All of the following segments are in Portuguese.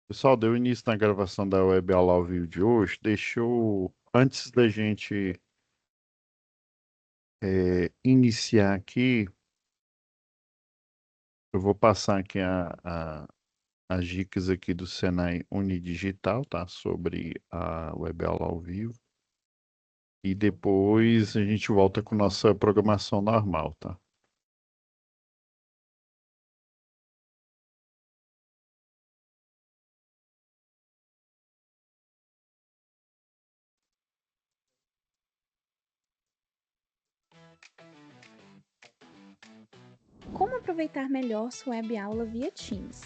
Pessoal, deu início na gravação da web aula ao vivo de hoje. Antes da gente iniciar aqui, eu vou passar aqui as dicas aqui do Senai Unidigital, tá? Sobre a web aula ao vivo. E depois a gente volta com nossa programação normal, tá? Como aproveitar melhor sua web aula via Teams?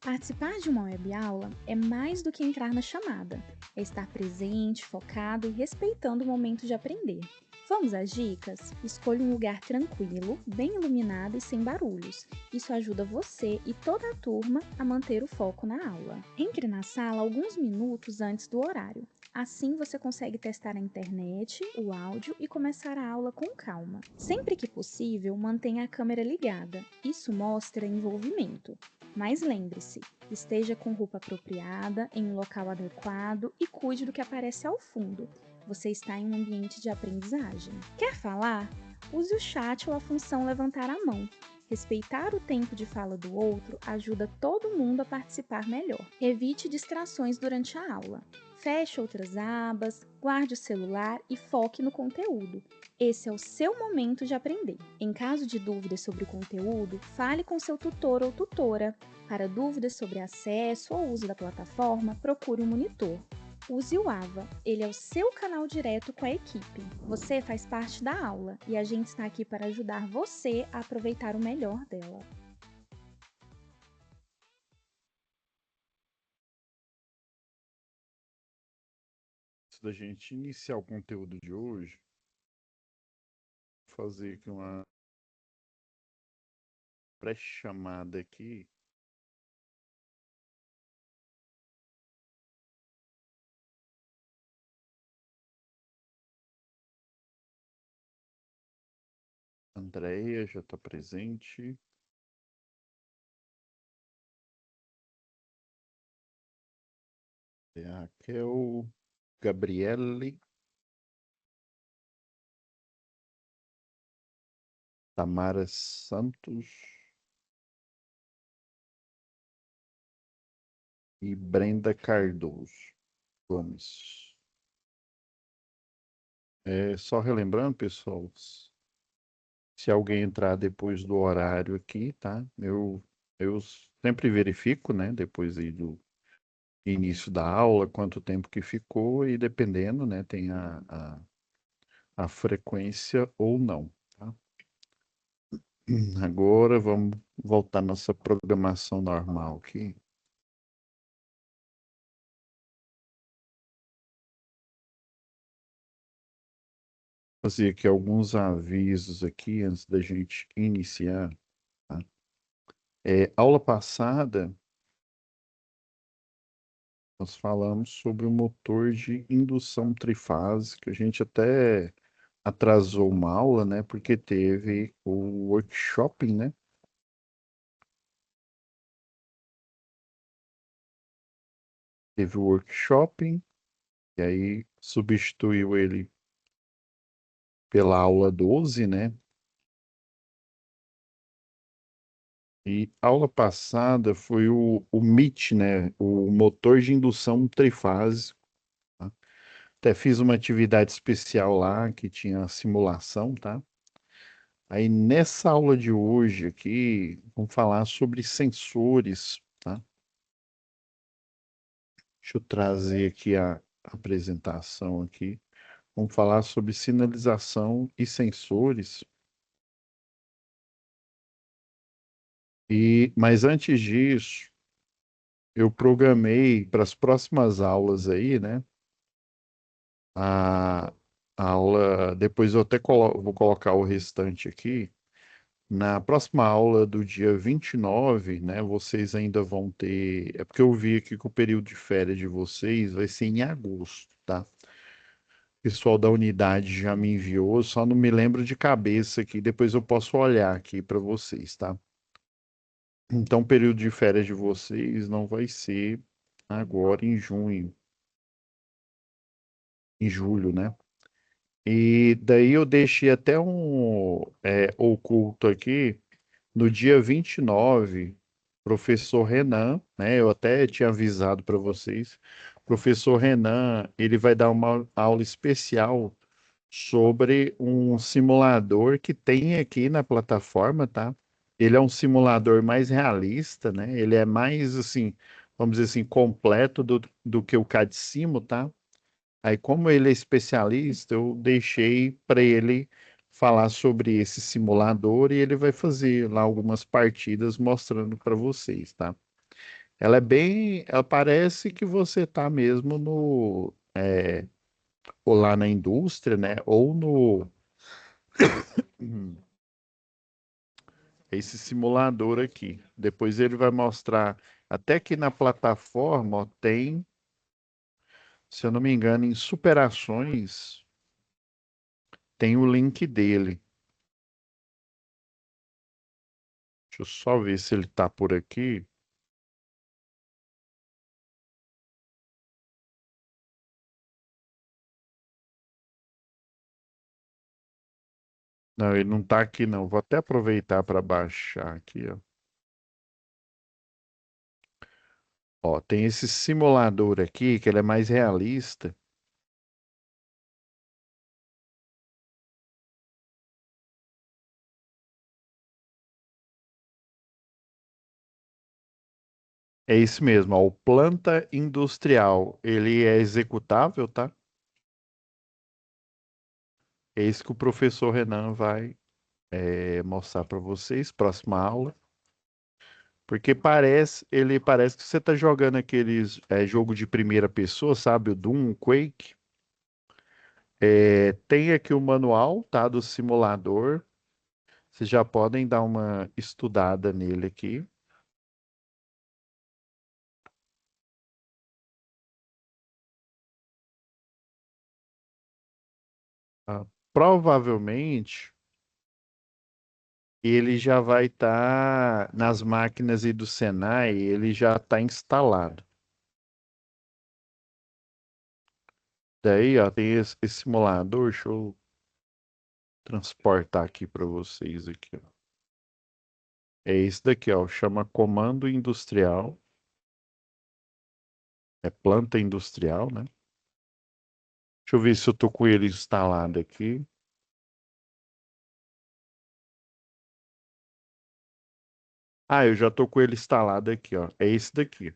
Participar de uma web aula é mais do que entrar na chamada, é estar presente, focado e respeitando o momento de aprender. Vamos às dicas? Escolha um lugar tranquilo, bem iluminado e sem barulhos. Isso ajuda você e toda a turma a manter o foco na aula. Entre na sala alguns minutos antes do horário. Assim você consegue testar a internet, o áudio e começar a aula com calma. Sempre que possível, mantenha a câmera ligada. Isso mostra envolvimento. Mas lembre-se, esteja com roupa apropriada, em um local adequado e cuide do que aparece ao fundo. Você está em um ambiente de aprendizagem. Quer falar? Use o chat ou a função levantar a mão. Respeitar o tempo de fala do outro ajuda todo mundo a participar melhor. Evite distrações durante a aula. Feche outras abas, guarde o celular e foque no conteúdo. Esse é o seu momento de aprender. Em caso de dúvidas sobre o conteúdo, fale com seu tutor ou tutora. Para dúvidas sobre acesso ou uso da plataforma, procure um monitor. Use o AVA, ele é o seu canal direto com a equipe. Você faz parte da aula e a gente está aqui para ajudar você a aproveitar o melhor dela. Antes da gente iniciar o conteúdo de hoje, vou fazer aqui uma pré-chamada aqui. Andréia já está presente. Raquel, Gabriele, Tamara Santos e Brenda Cardoso Gomes. Só relembrando, pessoal, se alguém entrar depois do horário aqui, tá? Eu sempre verifico, né? Depois aí do início da aula, quanto tempo que ficou e dependendo, né? Tem a frequência ou não, tá? Agora vamos voltar à nossa programação normal aqui. Fazer aqui alguns avisos aqui antes da gente iniciar, tá? Aula passada, nós falamos sobre o motor de indução trifásica. A gente até atrasou uma aula, né? Porque teve o workshop, né? Teve o workshop, e aí substituiu ele pela aula 12, né? E aula passada foi o MIT, né? O motor de indução trifásico, tá? Até fiz uma atividade especial lá que tinha simulação, tá? Aí nessa aula de hoje aqui, vamos falar sobre sensores, tá? Deixa eu trazer aqui a apresentação aqui. Vamos falar sobre sinalização e sensores. Mas antes disso, eu programei para as próximas aulas aí, né? A, a aula, depois eu até vou colocar o restante aqui. Na próxima aula do dia 29, né, vocês ainda vão ter. É porque eu vi aqui que o período de férias de vocês vai ser em agosto, tá? O pessoal da unidade já me enviou, só não me lembro de cabeça aqui, depois eu posso olhar aqui para vocês, tá? Então, o período de férias de vocês não vai ser. agora em junho, em julho, né? E daí eu deixei até um oculto aqui no dia 29, professor Renan, né? Eu até tinha avisado para vocês. Professor Renan, ele vai dar uma aula especial sobre um simulador que tem aqui na plataforma, tá? Ele é um simulador mais realista, né? Ele é mais assim, vamos dizer assim, completo do que o CAD-Simo, tá? Aí, como ele é especialista, eu deixei para ele falar sobre esse simulador e ele vai fazer lá algumas partidas mostrando para vocês, tá? Ela parece que você tá mesmo ou lá na indústria, né? Ou no, hum, esse simulador aqui. Depois ele vai mostrar, até que na plataforma, ó, tem, se eu não me engano, em superações, tem o link dele. Deixa eu só ver se ele tá por aqui. Não, ele não tá aqui não. Vou até aproveitar para baixar aqui, ó. Ó, tem esse simulador aqui que ele é mais realista. É esse mesmo, ó, o planta industrial. Ele é executável, tá? É esse que o professor Renan vai mostrar para vocês, próxima aula. Porque ele parece que você tá jogando aqueles jogo de primeira pessoa, sabe? O Doom, o Quake. Tem aqui o manual, tá? Do simulador. Vocês já podem dar uma estudada nele aqui. Ah, provavelmente ele já vai estar nas máquinas e do Senai, ele já está instalado. Daí, ó, tem esse simulador, deixa eu transportar aqui para vocês aqui, ó. É esse daqui, ó, chama Comando Industrial, é planta industrial, né? Deixa eu ver se eu tô com ele instalado aqui. Ah, eu já tô com ele instalado aqui, ó. É esse daqui.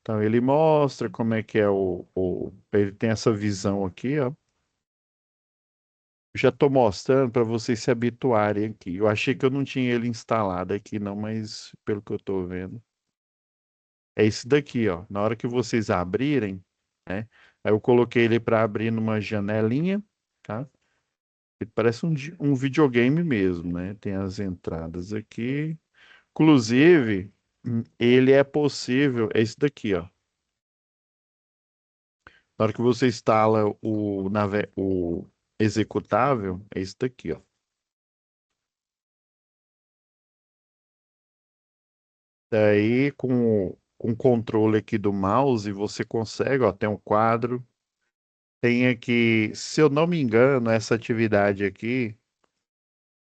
Então ele mostra como é que é ele tem essa visão aqui, ó. Já estou mostrando para vocês se habituarem aqui. Eu achei que eu não tinha ele instalado aqui, não, mas pelo que eu estou vendo, é esse daqui, ó. Na hora que vocês abrirem, né? Aí eu coloquei ele para abrir numa janelinha, tá? Ele parece um videogame mesmo, né? Tem as entradas aqui. Inclusive, ele é possível, é esse daqui, ó. Na hora que você instala o executável, é esse daqui, ó. Daí, com o controle aqui do mouse, você consegue, ó, tem um quadro, tem aqui, se eu não me engano, essa atividade aqui,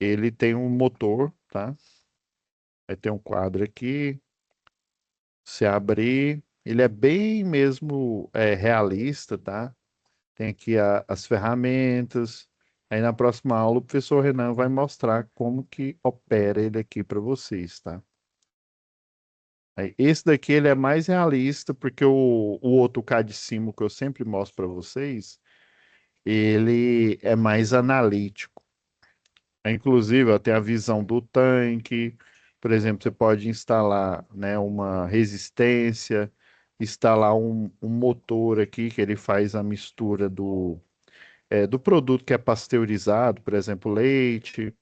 ele tem um motor, tá? Aí tem um quadro aqui, se abrir, ele é bem mesmo realista, tá? Tem aqui as ferramentas. Aí na próxima aula o professor Renan vai mostrar como que opera ele aqui para vocês, tá? Esse daqui ele é mais realista porque o outro cá de cima que eu sempre mostro para vocês, ele é mais analítico. Inclusive, ó, tem a visão do tanque, por exemplo, você pode instalar, né, uma resistência, instalar um motor aqui que ele faz a mistura do produto que é pasteurizado, por exemplo, leite,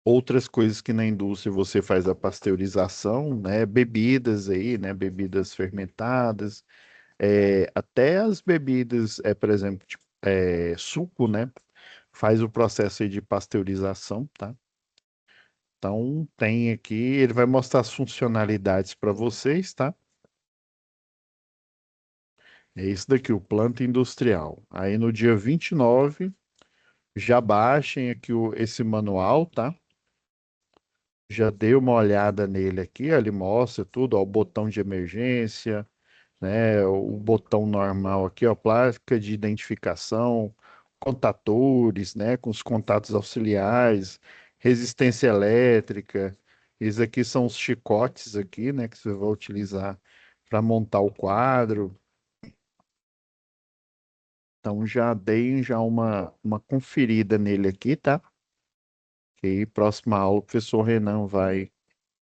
outras coisas que na indústria você faz a pasteurização, né? Bebidas aí, né? Bebidas fermentadas, até as bebidas, por exemplo, tipo, suco, né? Faz o processo aí de pasteurização, tá? Então, tem aqui, ele vai mostrar as funcionalidades para vocês, tá? É isso daqui, o planta industrial. Aí no dia 29, já baixem aqui esse manual, tá? Já dei uma olhada nele aqui, ó, ele mostra tudo, ó, o botão de emergência, né? O botão normal aqui, ó, placa de identificação, contatores, né? Com os contatos auxiliares, resistência elétrica. Esses aqui são os chicotes aqui, né? Que você vai utilizar para montar o quadro. Então já dei já uma conferida nele aqui, tá? Que aí, próxima aula, o professor Renan vai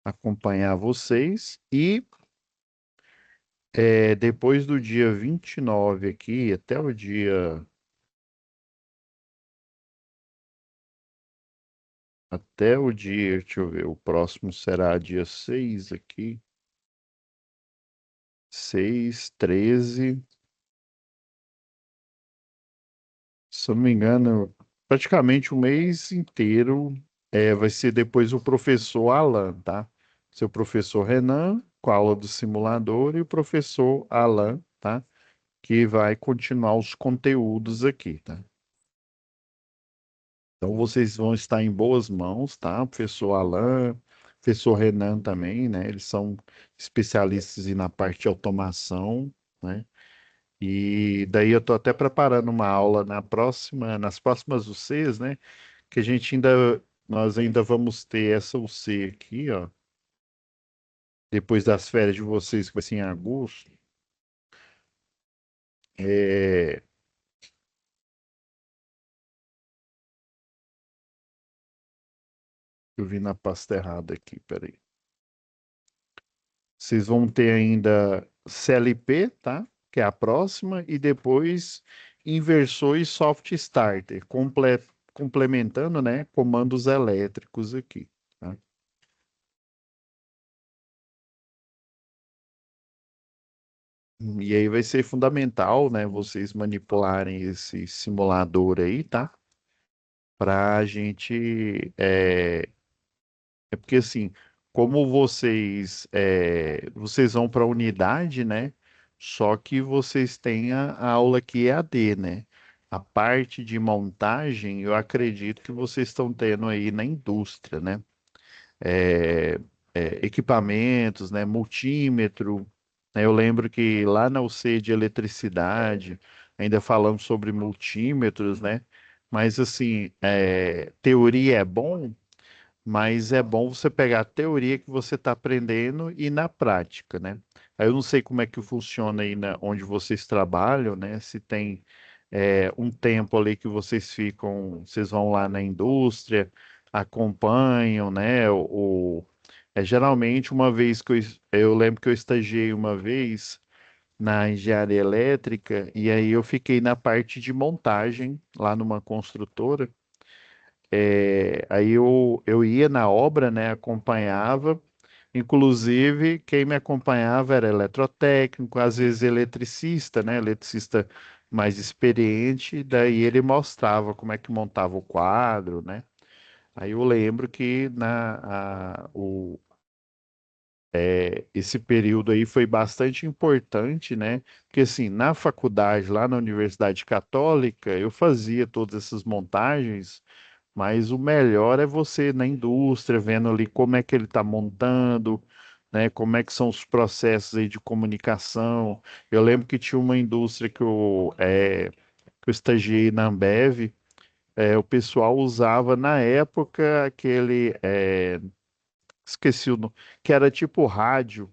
acompanhar vocês. E depois do dia 29 aqui, até o dia, deixa eu ver, o próximo será dia 6 aqui, 6 13 se eu não me engano, praticamente o mês inteiro vai ser depois o professor Alan, tá? Seu professor Renan, com a aula do simulador, e o professor Alan, tá? Que vai continuar os conteúdos aqui, tá? Então vocês vão estar em boas mãos, tá? O professor Alan, professor Renan também, né? Eles são especialistas na parte de automação, né? E daí eu tô até preparando uma aula nas próximas UCs, né? Que nós ainda vamos ter essa UC aqui, ó, depois das férias de vocês, que vai ser em agosto. É, eu vi na pasta errada aqui, peraí. Vocês vão ter ainda CLP, tá? Que é a próxima, e depois inversor e soft starter, complementando, né? Comandos elétricos aqui, tá? E aí vai ser fundamental, né? Vocês manipularem esse simulador aí, tá? Para a gente. É porque assim, como vocês vão para a unidade, né? Só que vocês têm a aula que é AD, né? A parte de montagem, eu acredito que vocês estão tendo aí na indústria, né? É, equipamentos, né? Multímetro, né? Eu lembro que lá na UC de eletricidade ainda falamos sobre multímetros, né? Mas assim, teoria é bom, mas é bom você pegar a teoria que você está aprendendo e ir na prática, né? Aí eu não sei como é que funciona aí onde vocês trabalham, né? Se tem um tempo ali que vocês vão lá na indústria, acompanham, né? Geralmente uma vez eu lembro que eu estagiei uma vez na engenharia elétrica e aí eu fiquei na parte de montagem lá numa construtora. Aí eu ia na obra, né, acompanhava, inclusive quem me acompanhava era eletrotécnico, às vezes eletricista, né, eletricista mais experiente, daí ele mostrava como é que montava o quadro, né. Aí eu lembro que esse período aí foi bastante importante, né, porque assim, na faculdade, lá na Universidade Católica, eu fazia todas essas montagens, mas o melhor é você na indústria, vendo ali como é que ele está montando, né? Como é que são os processos aí de comunicação. Eu lembro que tinha uma indústria que eu estagiei na Ambev, o pessoal usava na época esqueci o nome, que era tipo rádio.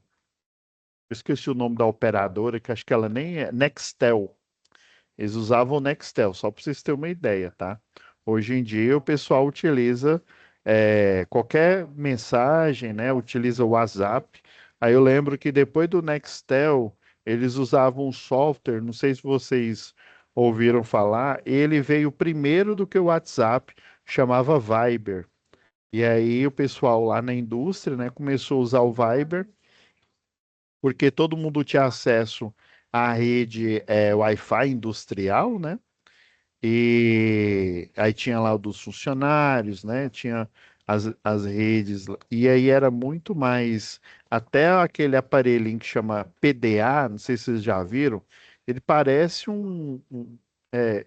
Eu esqueci o nome da operadora, que acho que ela nem é Nextel. Eles usavam o Nextel, só para vocês terem uma ideia, tá? Hoje em dia o pessoal utiliza qualquer mensagem, né? Utiliza o WhatsApp. Aí eu lembro que depois do Nextel, eles usavam um software, não sei se vocês ouviram falar, ele veio primeiro do que o WhatsApp, chamava Viber. E aí o pessoal lá na indústria, né, começou a usar o Viber, porque todo mundo tinha acesso à rede Wi-Fi industrial, né? E aí tinha lá o dos funcionários, né? Tinha as redes. E aí era muito mais. Até aquele aparelhinho que chama PDA, não sei se vocês já viram, ele parece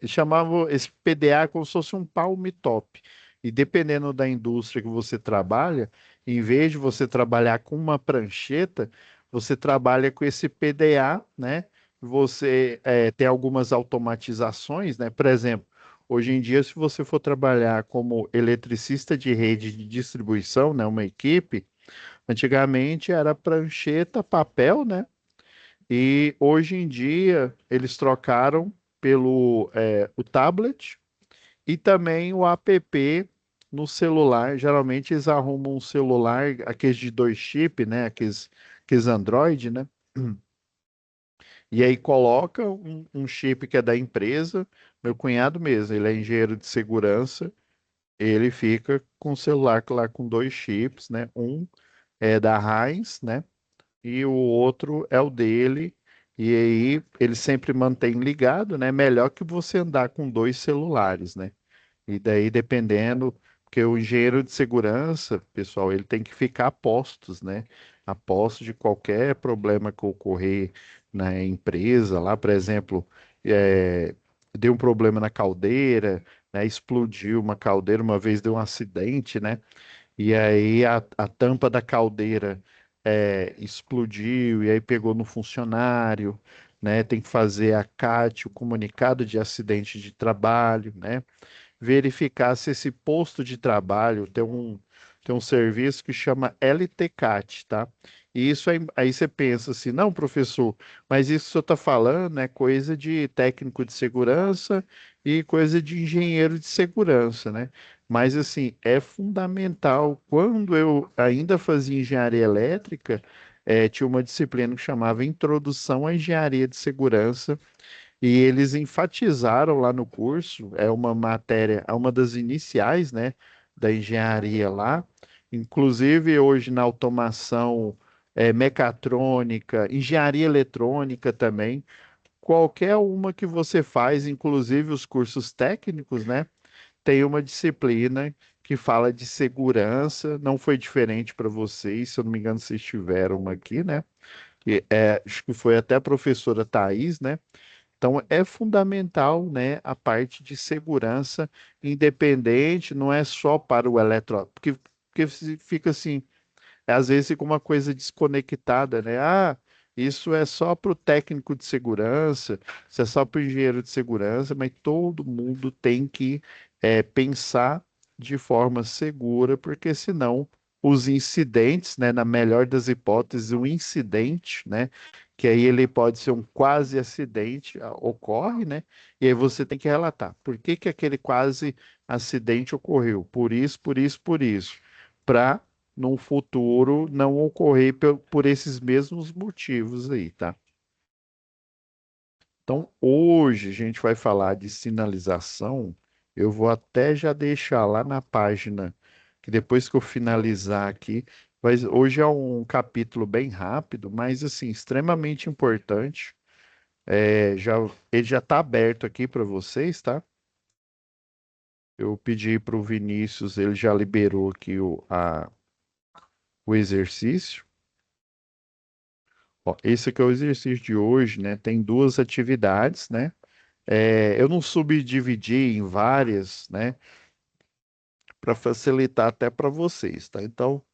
eles chamavam esse PDA como se fosse um palm top. E dependendo da indústria que você trabalha, em vez de você trabalhar com uma prancheta, você trabalha com esse PDA, né? Você tem algumas automatizações, né? Por exemplo, hoje em dia, se você for trabalhar como eletricista de rede de distribuição, né, uma equipe, antigamente era prancheta, papel, né? E hoje em dia eles trocaram pelo o tablet e também o app no celular. Geralmente eles arrumam um celular, aqueles de dois chip, né? Aqueles Android, né? E aí coloca um chip que é da empresa. Meu cunhado mesmo, ele é engenheiro de segurança. Ele fica com o celular lá com dois chips, né? Um é da Heinz, né? E o outro é o dele. E aí ele sempre mantém ligado, né? Melhor que você andar com dois celulares, né? E daí, dependendo, porque o engenheiro de segurança, pessoal, ele tem que ficar a postos, né? A postos de qualquer problema que ocorrer na empresa. Lá, por exemplo, é, deu um problema na caldeira, né? Explodiu uma caldeira, uma vez deu um acidente, né? E aí a tampa da caldeira explodiu e aí pegou no funcionário, né? Tem que fazer a CAT, o comunicado de acidente de trabalho, né? Verificar se esse posto de trabalho tem um serviço que chama LTCAT, tá? E isso aí você pensa assim, não, professor, mas isso que o senhor está falando é coisa de técnico de segurança e coisa de engenheiro de segurança, né? Mas assim, é fundamental. Quando eu ainda fazia engenharia elétrica, tinha uma disciplina que chamava Introdução à Engenharia de Segurança, e eles enfatizaram lá no curso, é uma matéria, é uma das iniciais, né, da engenharia lá. Inclusive, hoje na automação mecatrônica, engenharia eletrônica também, qualquer uma que você faz, inclusive os cursos técnicos, né, tem uma disciplina que fala de segurança. Não foi diferente para vocês, se eu não me engano, vocês tiveram uma aqui, né? Acho que foi até a professora Thais, né? Então, é fundamental, né, a parte de segurança independente, não é só para o porque fica assim, às vezes fica uma coisa desconectada, né? Ah, isso é só para o técnico de segurança, isso é só para o engenheiro de segurança, mas todo mundo tem que pensar de forma segura, porque senão os incidentes, né, na melhor das hipóteses, um incidente, né, que aí ele pode ser um quase acidente, ocorre, né, e aí você tem que relatar por que que aquele quase acidente ocorreu, por isso, por isso, por isso, para no futuro não ocorrer por esses mesmos motivos aí, tá? Então, hoje a gente vai falar de sinalização. Eu vou até já deixar lá na página, que depois que eu finalizar aqui, hoje é um capítulo bem rápido, mas assim, extremamente importante. Já, ele já está aberto aqui para vocês, tá? Eu pedi para o Vinícius, ele já liberou aqui o exercício. Ó, esse aqui é o exercício de hoje, né? Tem duas atividades, né? Eu não subdividi em várias, né? Para facilitar até para vocês, tá? Então,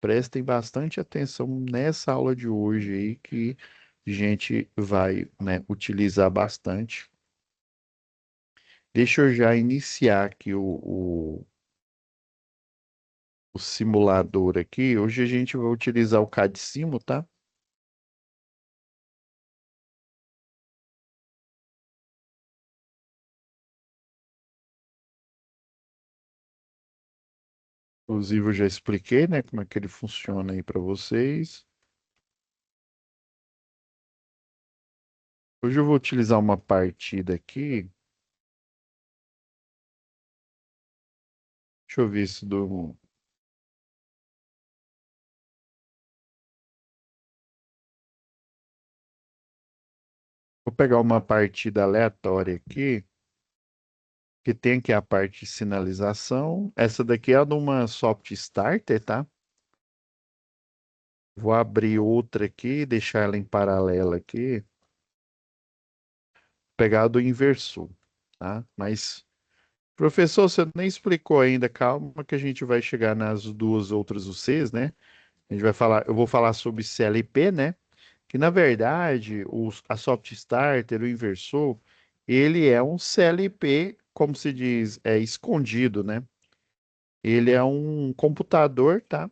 prestem bastante atenção nessa aula de hoje aí que a gente vai, né, utilizar bastante. Deixa eu já iniciar aqui o simulador aqui. Hoje a gente vai utilizar o CAD-Simo, tá? Inclusive, eu já expliquei, né, como é que ele funciona aí para vocês. Hoje eu vou utilizar uma partida aqui. Deixa eu ver se do. Vou pegar uma partida aleatória aqui que tem aqui a parte de sinalização. Essa daqui é de uma soft starter, tá? Vou abrir outra aqui, deixar ela em paralelo aqui, pegar a do inversor, tá? Mas, professor, você nem explicou ainda, calma que a gente vai chegar nas duas outras UCs, né? A gente vai falar, eu vou falar sobre CLP, né? Que na verdade, a soft starter, o inversor, ele é um CLP, como se diz, é escondido, né? Ele é um computador, tá?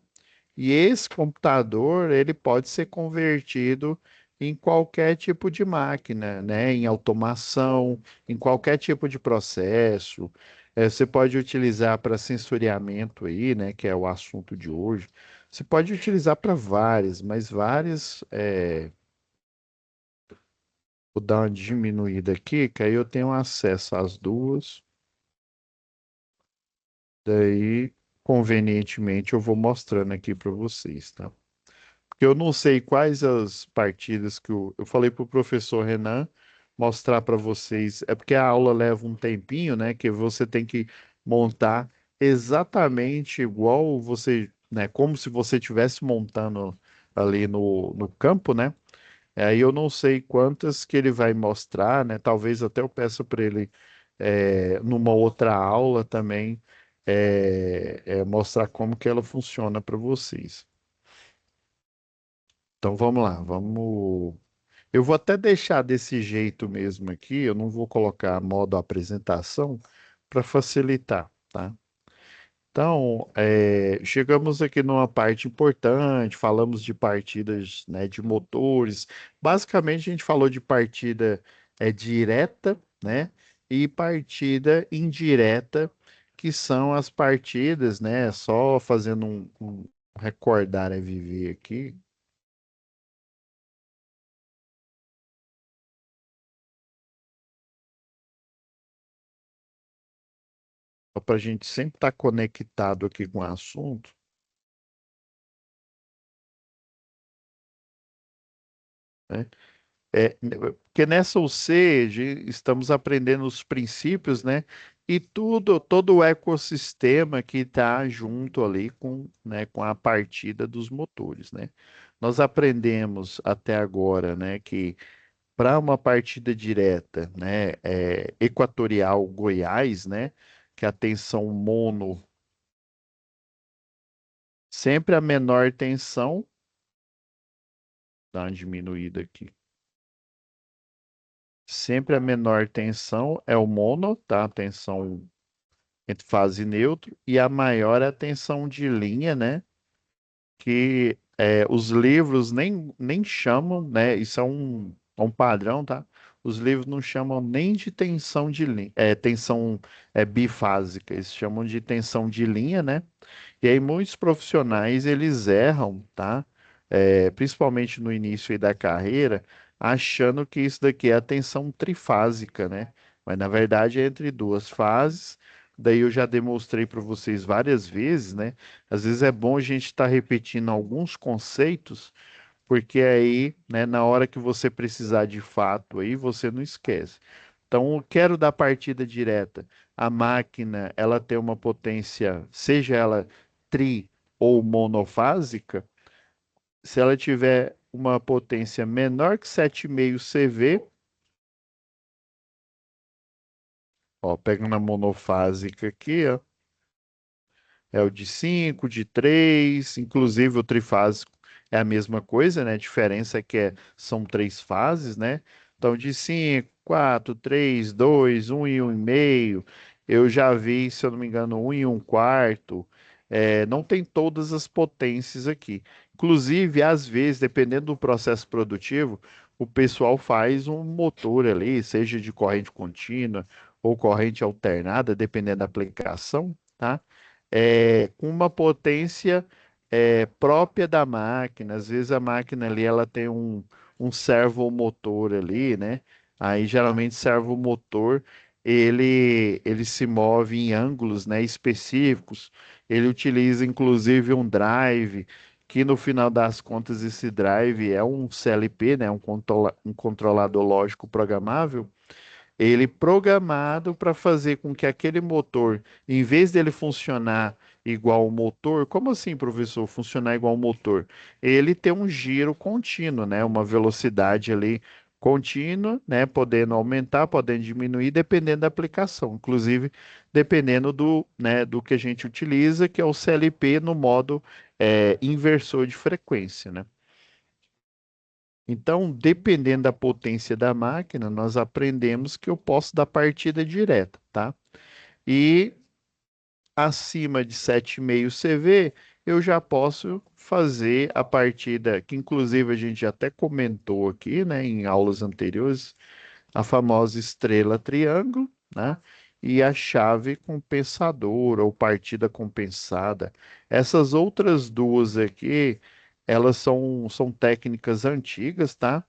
E esse computador, ele pode ser convertido em qualquer tipo de máquina, né? Em automação, em qualquer tipo de processo. Você pode utilizar para sensoriamento aí, né? Que é o assunto de hoje. Você pode utilizar para várias, mas várias. Vou dar uma diminuída aqui, que aí eu tenho acesso às duas. Daí, convenientemente, eu vou mostrando aqui para vocês, tá? Porque eu não sei quais as partidas que eu falei para o professor Renan mostrar para vocês. É porque a aula leva um tempinho, né? Que você tem que montar exatamente igual você, né? Como se você estivesse montando ali no campo, né? Aí eu não sei quantas que ele vai mostrar, né? Talvez até eu peça para ele numa outra aula também mostrar como que ela funciona para vocês. Então vamos lá, vamos. Eu vou até deixar desse jeito mesmo aqui, eu não vou colocar modo apresentação para facilitar, tá? Então, chegamos aqui numa parte importante, falamos de partidas, né, de motores. Basicamente, a gente falou de partida direta, né, e partida indireta, que são as partidas, né, só fazendo um recordar é viver aqui, para a gente sempre estar conectado aqui com o assunto, né? Porque nessa UC estamos aprendendo os princípios, né? E todo o ecossistema que está junto ali com a partida dos motores, né? Nós aprendemos até agora, né, que para uma partida direta, né, Equatorial Goiás, né, que a tensão mono sempre a menor tensão, dá uma diminuída aqui. Sempre a menor tensão é o mono, tá? Tensão entre fase e neutro, e a maior é a tensão de linha, né? Que os livros nem chamam, né? Isso é um padrão, tá? Os livros não chamam nem de tensão de linha, tensão bifásica, eles chamam de tensão de linha, né? E aí muitos profissionais eles erram, tá? Principalmente no início aí da carreira, achando que isso daqui é a tensão trifásica, né? Mas na verdade é entre duas fases. Daí eu já demonstrei para vocês várias vezes, né? Às vezes é bom a gente estar repetindo alguns conceitos, porque aí, né, na hora que você precisar de fato aí, você não esquece. Então, eu quero dar partida direta. A máquina, ela tem uma potência, seja ela tri ou monofásica, se ela tiver uma potência menor que 7,5 CV, ó, pegando a monofásica aqui, ó, é o de 5, de 3, inclusive o trifásico é a mesma coisa, né? A diferença é que são três fases, né? Então, de 5, 4, 3, 2, 1 e 1,5. Eu já vi, se eu não me engano, 1 e 1/4. Não tem todas as potências aqui. Inclusive, às vezes, dependendo do processo produtivo, o pessoal faz um motor ali, seja de corrente contínua ou corrente alternada, dependendo da aplicação, tá? Com uma potência própria da máquina. Às vezes a máquina ali ela tem um servomotor ali, né? Aí geralmente servomotor ele se move em ângulos, né, específicos. Ele utiliza inclusive um drive, que no final das contas esse drive é um CLP, né, um controlador lógico programável ele programado para fazer com que aquele motor, em vez dele funcionar igual o motor, como assim, professor, funcionar igual o motor? Ele tem um giro contínuo, né? Uma velocidade ali contínua, né? Podendo aumentar, podendo diminuir, dependendo da aplicação. Inclusive, dependendo do, né, do que a gente utiliza, que é o CLP no modo inversor de frequência, né? Então, dependendo da potência da máquina, nós aprendemos que eu posso dar partida direta, tá? E acima de 7,5 CV, eu já posso fazer a partida, que inclusive a gente até comentou aqui, né, em aulas anteriores, a famosa estrela triângulo, né? E a chave compensadora ou partida compensada. Essas outras duas aqui, elas são técnicas antigas, tá?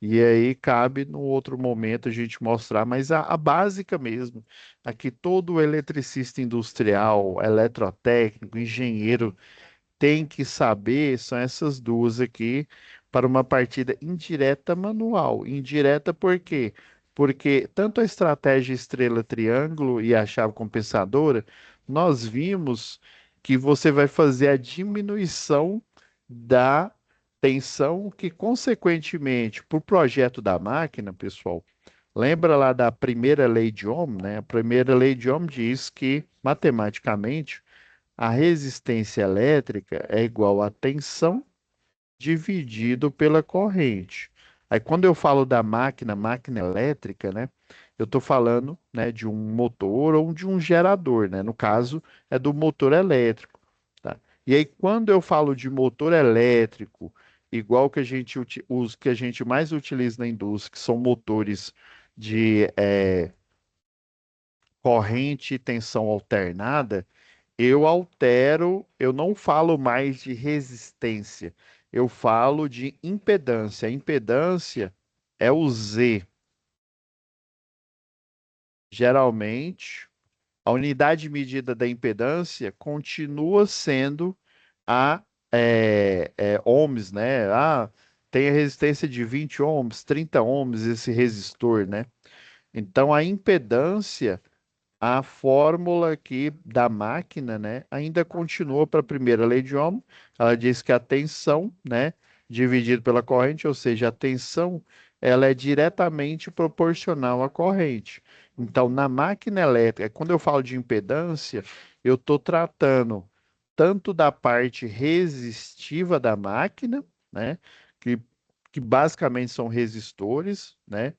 E aí cabe no outro momento a gente mostrar, mas a básica mesmo, aqui todo eletricista industrial, eletrotécnico, engenheiro tem que saber são essas duas aqui para uma partida indireta manual. Indireta por quê? Porque tanto a estratégia estrela-triângulo e a chave compensadora, nós vimos que você vai fazer a diminuição da tensão que, consequentemente, para o projeto da máquina, pessoal, lembra lá da primeira lei de Ohm, né? A primeira lei de Ohm diz que, matematicamente, a resistência elétrica é igual a tensão dividido pela corrente. Aí, quando eu falo da máquina, máquina elétrica, né? Eu estou falando, né, de um motor ou de um gerador, né? No caso, é do motor elétrico, tá? E aí, quando eu falo de motor elétrico, igual que a gente os que a gente mais utiliza na indústria, que são motores de corrente e tensão alternada, eu altero, eu não falo mais de resistência, eu falo de impedância. A impedância é o Z. Geralmente, a unidade de medida da impedância continua sendo a ohms, né? Ah, tem a resistência de 20 ohms, 30 ohms esse resistor, né? Então, a impedância, a fórmula aqui da máquina, né, ainda continua para a primeira lei de Ohm. Ela diz que a tensão, né, dividido pela corrente, ou seja, a tensão, ela é diretamente proporcional à corrente. Então, na máquina elétrica, quando eu falo de impedância, eu estou tratando tanto da parte resistiva da máquina, né, que, que basicamente são resistores, né,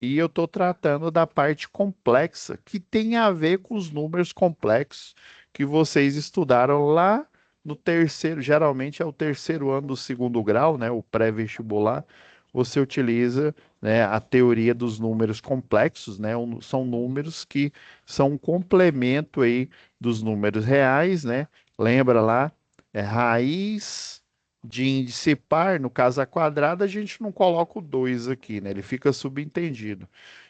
e eu estou tratando da parte complexa, que tem a ver com os números complexos que vocês estudaram lá no terceiro, geralmente é o terceiro ano do segundo grau, né, o pré-vestibular. Você utiliza, né, a teoria dos números complexos, né, são números que são um complemento aí dos números reais, né? Lembra lá, raiz de índice par, no caso a quadrada, a gente não coloca o 2 aqui, né? Ele fica subentendido.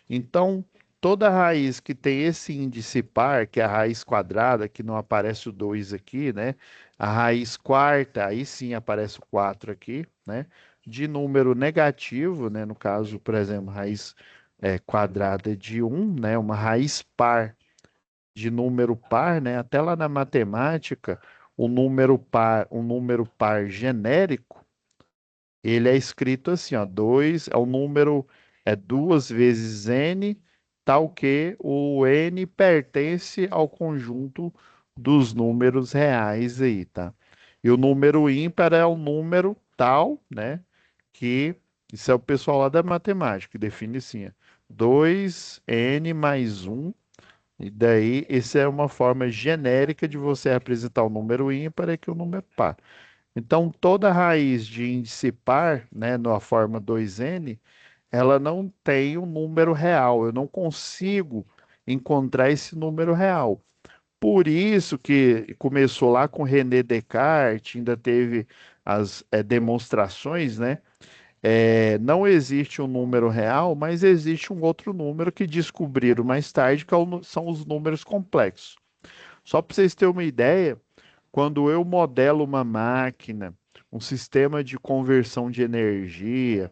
Então, toda raiz que tem esse índice par, que é a raiz quadrada, que não aparece o 2 aqui, né? A raiz quarta, aí sim aparece o 4 aqui, né? De número negativo, né? No caso, por exemplo, raiz quadrada de um, né? Uma raiz par de número par, né? Até lá na matemática, um número par genérico, ele é escrito assim, ó, 2 é o número é duas vezes n, tal que o n pertence ao conjunto dos números reais aí, tá? E o número ímpar é o número tal, né? Que isso é o pessoal lá da matemática que define assim, ó, 2n mais um. E daí, essa é uma forma genérica de você representar o número ímpar e que o número é par. Então, toda raiz de índice par, né, na forma 2n, ela não tem um número real. Eu não consigo encontrar esse número real. Por isso que começou lá com René Descartes, ainda teve as demonstrações, né? Não existe um número real, mas existe um outro número que descobriram mais tarde, que são os números complexos. Só para vocês terem uma ideia, quando eu modelo uma máquina, um sistema de conversão de energia,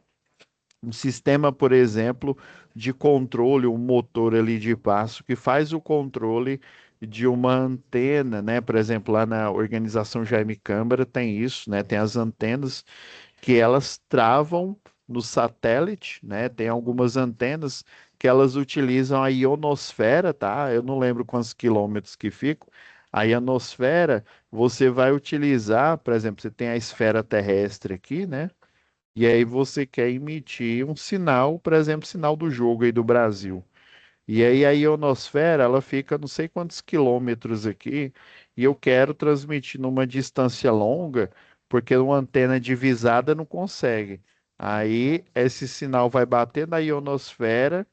um sistema, por exemplo, de controle, um motor ali de passo que faz o controle de uma antena, né? Por exemplo, lá na organização Jaime Câmara tem isso, né? Tem as antenas que elas travam no satélite, né? Tem algumas antenas que elas utilizam a ionosfera, tá? Eu não lembro quantos quilômetros que ficam. A ionosfera, você vai utilizar, por exemplo, você tem a esfera terrestre aqui, né? E aí você quer emitir um sinal, por exemplo, sinal do jogo aí do Brasil. E aí a ionosfera, ela fica não sei quantos quilômetros aqui, e eu quero transmitir numa distância longa, porque uma antena divisada não consegue. Aí esse sinal vai bater na ionosfera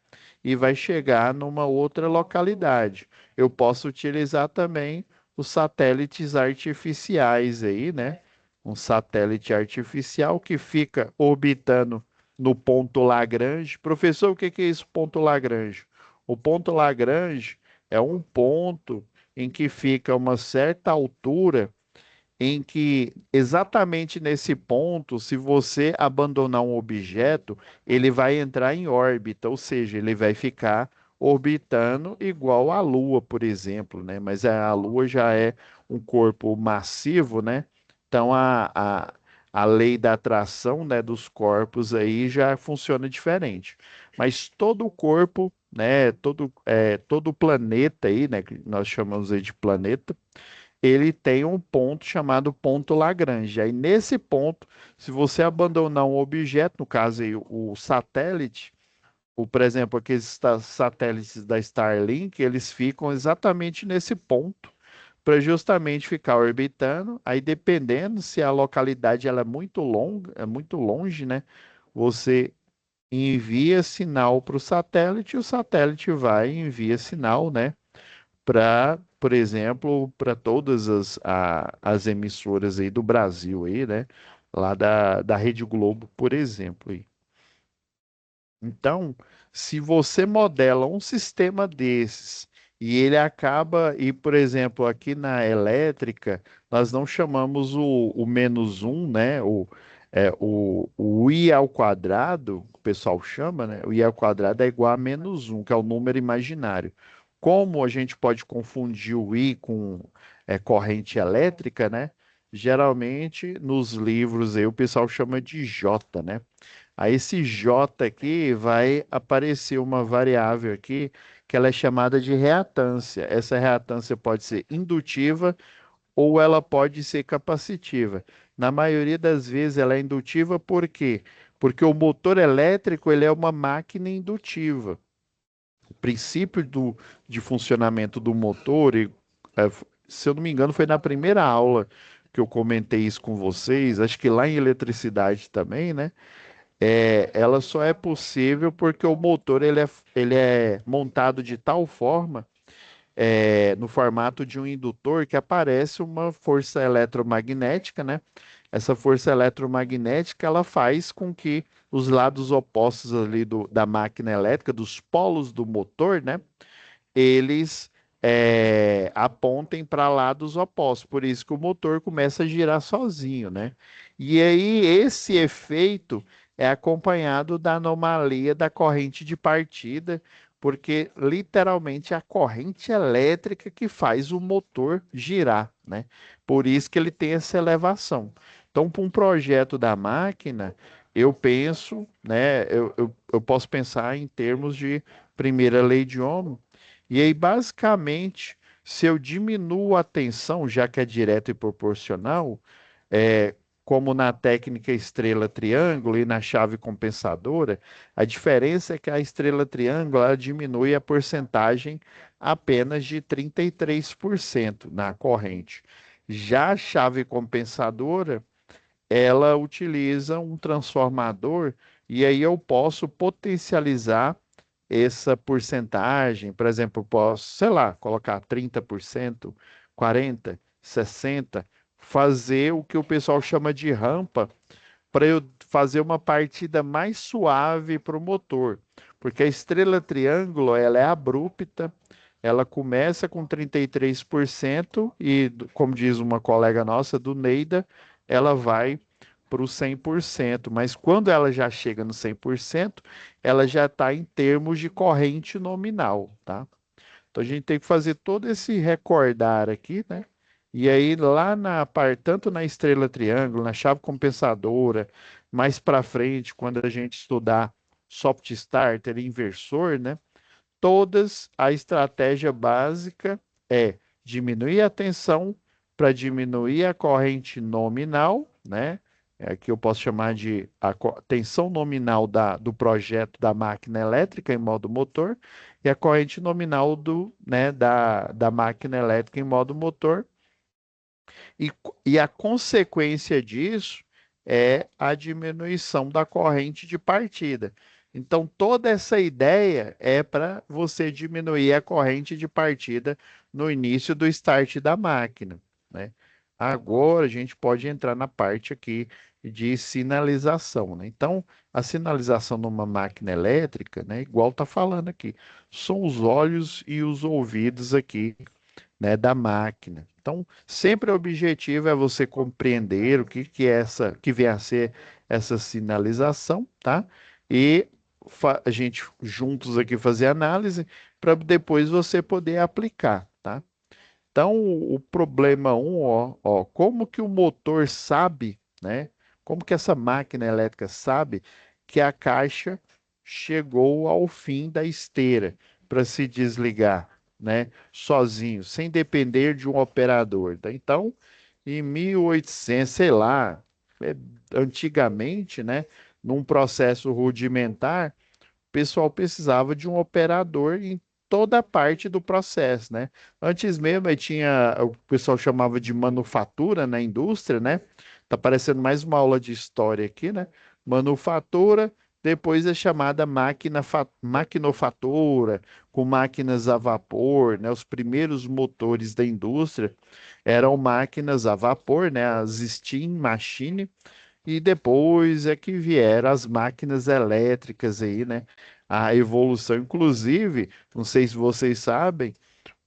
e vai chegar numa outra localidade. Eu posso utilizar também os satélites artificiais aí, né? Um satélite artificial que fica orbitando no ponto Lagrange. Professor, o que que é isso, ponto Lagrange? O ponto Lagrange é um ponto em que fica uma certa altura, em que exatamente nesse ponto, se você abandonar um objeto, ele vai entrar em órbita, ou seja, ele vai ficar orbitando igual à Lua, por exemplo, né? Mas a Lua já é um corpo massivo, né? Então a lei da atração, né, dos corpos aí já funciona diferente. Mas todo o corpo, né, todo o planeta aí, né, que nós chamamos aí de planeta, ele tem um ponto chamado ponto Lagrange. Aí nesse ponto, se você abandonar um objeto, no caso aí o satélite, por exemplo, aqueles satélites da Starlink, eles ficam exatamente nesse ponto para justamente ficar orbitando. Aí dependendo se a localidade ela é muito longa, é muito longe, né? Você envia sinal para o satélite vai e envia sinal, né? Para, por exemplo, para todas as emissoras aí do Brasil aí, né? Lá da Rede Globo, por exemplo. Aí. Então, se você modela um sistema desses e ele acaba, e por exemplo, aqui na elétrica, nós não chamamos o menos um, né? O I ao quadrado, o pessoal chama, né? O I ao quadrado é igual a menos um, que é o número imaginário. Como a gente pode confundir o I com corrente elétrica, né? Geralmente nos livros aí o pessoal chama de J, né? Aí esse J aqui vai aparecer uma variável aqui que ela é chamada de reatância. Essa reatância pode ser indutiva ou ela pode ser capacitiva. Na maioria das vezes ela é indutiva, por quê? Porque o motor elétrico ele é uma máquina indutiva. O princípio de funcionamento do motor, é, se eu não me engano, foi na primeira aula que eu comentei isso com vocês, acho que lá em eletricidade também, né? Ela só é possível porque o motor ele é montado de tal forma, no formato de um indutor, que aparece uma força eletromagnética, né? Essa força eletromagnética ela faz com que os lados opostos ali da máquina elétrica, dos polos do motor, né? Eles apontem para lados opostos. Por isso que o motor começa a girar sozinho, né? E aí esse efeito é acompanhado da anomalia da corrente de partida, porque literalmente é a corrente elétrica que faz o motor girar, né? Por isso que ele tem essa elevação. Então, para um projeto da máquina, eu penso, né? Eu posso pensar em termos de primeira lei de Ohm, e aí, basicamente, se eu diminuo a tensão, já que é direto e proporcional, é, como na técnica estrela-triângulo e na chave compensadora, a diferença é que a estrela-triângulo ela diminui a porcentagem apenas de 33% na corrente. Já a chave compensadora, ela utiliza um transformador e aí eu posso potencializar essa porcentagem, por exemplo, eu posso, sei lá, colocar 30%, 40%, 60%, fazer o que o pessoal chama de rampa para eu fazer uma partida mais suave para o motor, porque a estrela triângulo, ela é abrupta, ela começa com 33% e, como diz uma colega nossa, do Neida, ela vai para o 100%, mas quando ela já chega no 100%, ela já está em termos de corrente nominal, tá? Então a gente tem que fazer todo esse recordar aqui, né? E aí lá na parte, tanto na estrela triângulo, na chave compensadora, mais para frente, quando a gente estudar soft starter, inversor, né? Todas a estratégia básica é diminuir a tensão para diminuir a corrente nominal, né? É que eu posso chamar de a tensão nominal do projeto da máquina elétrica em modo motor e a corrente nominal da máquina elétrica em modo motor. E a consequência disso é a diminuição da corrente de partida. Então, toda essa ideia é para você diminuir a corrente de partida no início do start da máquina, né? Agora a gente pode entrar na parte aqui de sinalização, né? Então, a sinalização numa máquina elétrica, né, igual está falando aqui, são os olhos e os ouvidos aqui, né, da máquina. Então, sempre o objetivo é você compreender o que é que vem a ser essa sinalização, tá? E a gente juntos aqui fazer análise para depois você poder aplicar, tá? Então, o problema um, como que o motor sabe, né? Como que essa máquina elétrica sabe que a caixa chegou ao fim da esteira para se desligar, né? Sozinho, sem depender de um operador, tá? Então, em 1800, sei lá, é, antigamente, né? Num processo rudimentar, o pessoal precisava de um operador em toda a parte do processo, né? Antes mesmo tinha, o pessoal chamava de manufatura na indústria, né? Tá parecendo mais uma aula de história aqui, né? Manufatura, depois é chamada maquinofatura, com máquinas a vapor, né? Os primeiros motores da indústria eram máquinas a vapor, né? As steam machine, e depois é que vieram as máquinas elétricas aí, né? A evolução, inclusive, não sei se vocês sabem,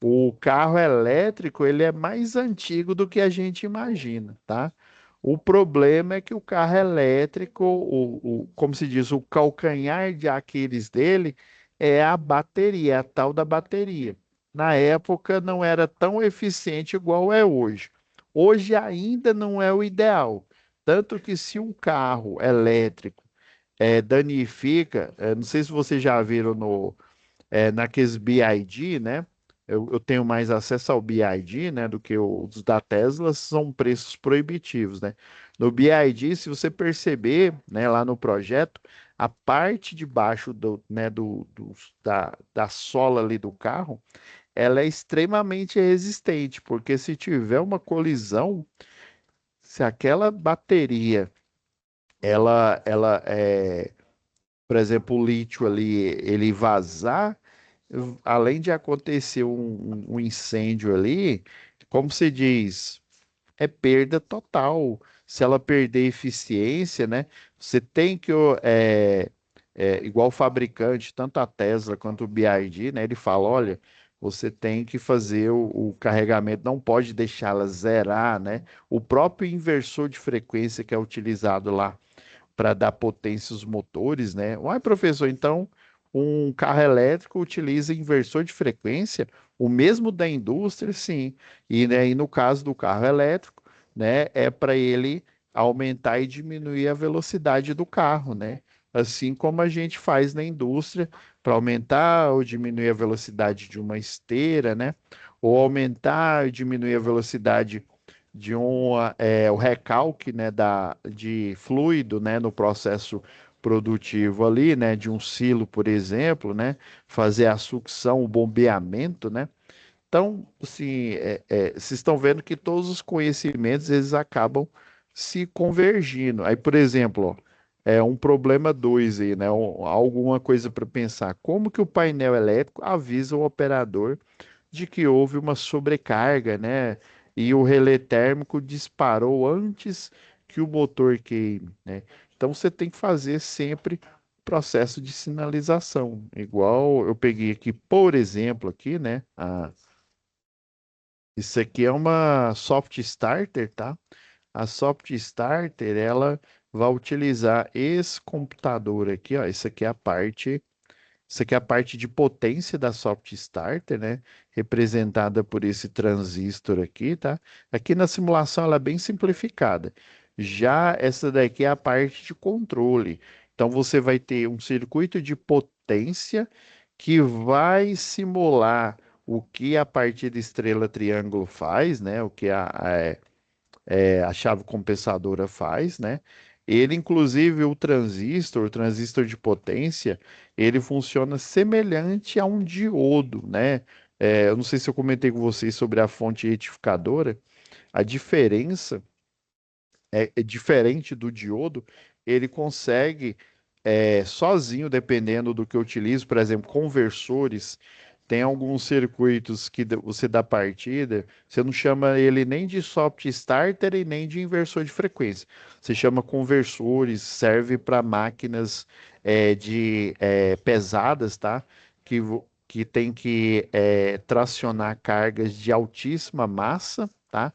o carro elétrico ele é mais antigo do que a gente imagina, tá? O problema é que o carro elétrico, como se diz, o calcanhar de Aquiles dele é a bateria, a tal da bateria. Na época não era tão eficiente igual é hoje. Hoje ainda não é o ideal. Tanto que se um carro elétrico danifica, não sei se vocês já viram naqueles BID, né? Eu tenho mais acesso ao BID, né, do que os da Tesla, são preços proibitivos, né? No BID, se você perceber, né, lá no projeto, a parte de baixo da sola ali do carro, ela é extremamente resistente, porque se tiver uma colisão, se aquela bateria, por exemplo, o lítio ali, ele vazar, além de acontecer um incêndio ali, como se diz, é perda total. Se ela perder eficiência, né? Você tem que, igual o fabricante, tanto a Tesla quanto o BYD, né? Ele fala, olha, você tem que fazer o carregamento, não pode deixá-la zerar, né? O próprio inversor de frequência que é utilizado lá para dar potência aos motores, né? Uai, professor, então um carro elétrico utiliza inversor de frequência, o mesmo da indústria, sim. E, né, e no caso do carro elétrico, né, é para ele aumentar e diminuir a velocidade do carro, né? Assim como a gente faz na indústria para aumentar ou diminuir a velocidade de uma esteira, né? Ou aumentar e diminuir a velocidade de o recalque, né, de fluido, né, no processo produtivo ali, né, de um silo, por exemplo, né, fazer a sucção, o bombeamento, né. Então, assim, vocês estão vendo que todos os conhecimentos eles acabam se convergindo. Aí, por exemplo, ó, é um problema dois aí, né, alguma coisa para pensar. Como que o painel elétrico avisa o operador de que houve uma sobrecarga, né? E o relé térmico disparou antes que o motor queime, né? Então você tem que fazer sempre processo de sinalização. Igual eu peguei aqui, por exemplo, aqui, né? Isso aqui é uma soft starter, tá? A Soft Starter, ela vai utilizar esse computador aqui, ó. Isso aqui é a parte de potência da Soft Starter, né? Representada por esse transistor aqui, tá? Aqui na simulação ela é bem simplificada. Já essa daqui é a parte de controle. Então você vai ter um circuito de potência que vai simular o que a partida estrela-triângulo faz, né? O que a chave compensadora faz, né? Ele, inclusive, o transistor de potência, ele funciona semelhante a um diodo, né? Eu não sei se eu comentei com vocês sobre a fonte retificadora. A diferença é diferente do diodo, ele consegue sozinho, dependendo do que eu utilizo, por exemplo, conversores, tem alguns circuitos que você dá partida, você não chama ele nem de soft starter e nem de inversor de frequência. Você chama conversores, serve para máquinas pesadas, tá? Que tem que tracionar cargas de altíssima massa, tá?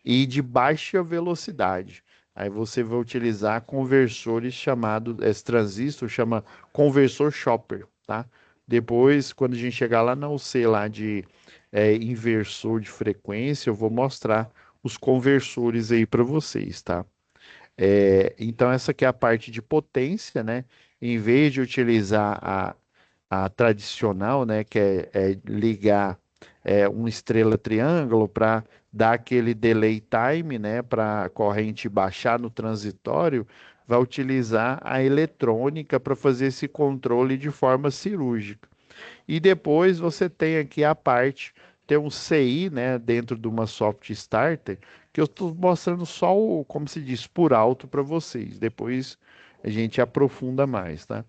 E de baixa velocidade. Aí você vai utilizar conversores chamados, esse transistor chama conversor chopper, tá? Depois, quando a gente chegar lá na UC lá de inversor de frequência, eu vou mostrar os conversores aí para vocês, tá? Então, essa aqui é a parte de potência, né? Em vez de utilizar a tradicional, né, que é ligar uma estrela triângulo para dar aquele delay time, né, para a corrente baixar no transitório, vai utilizar a eletrônica para fazer esse controle de forma cirúrgica. E depois você tem aqui a parte, tem um CI, né, dentro de uma soft starter, que eu estou mostrando só o, como se diz, por alto para vocês. Depois a gente aprofunda mais, tá?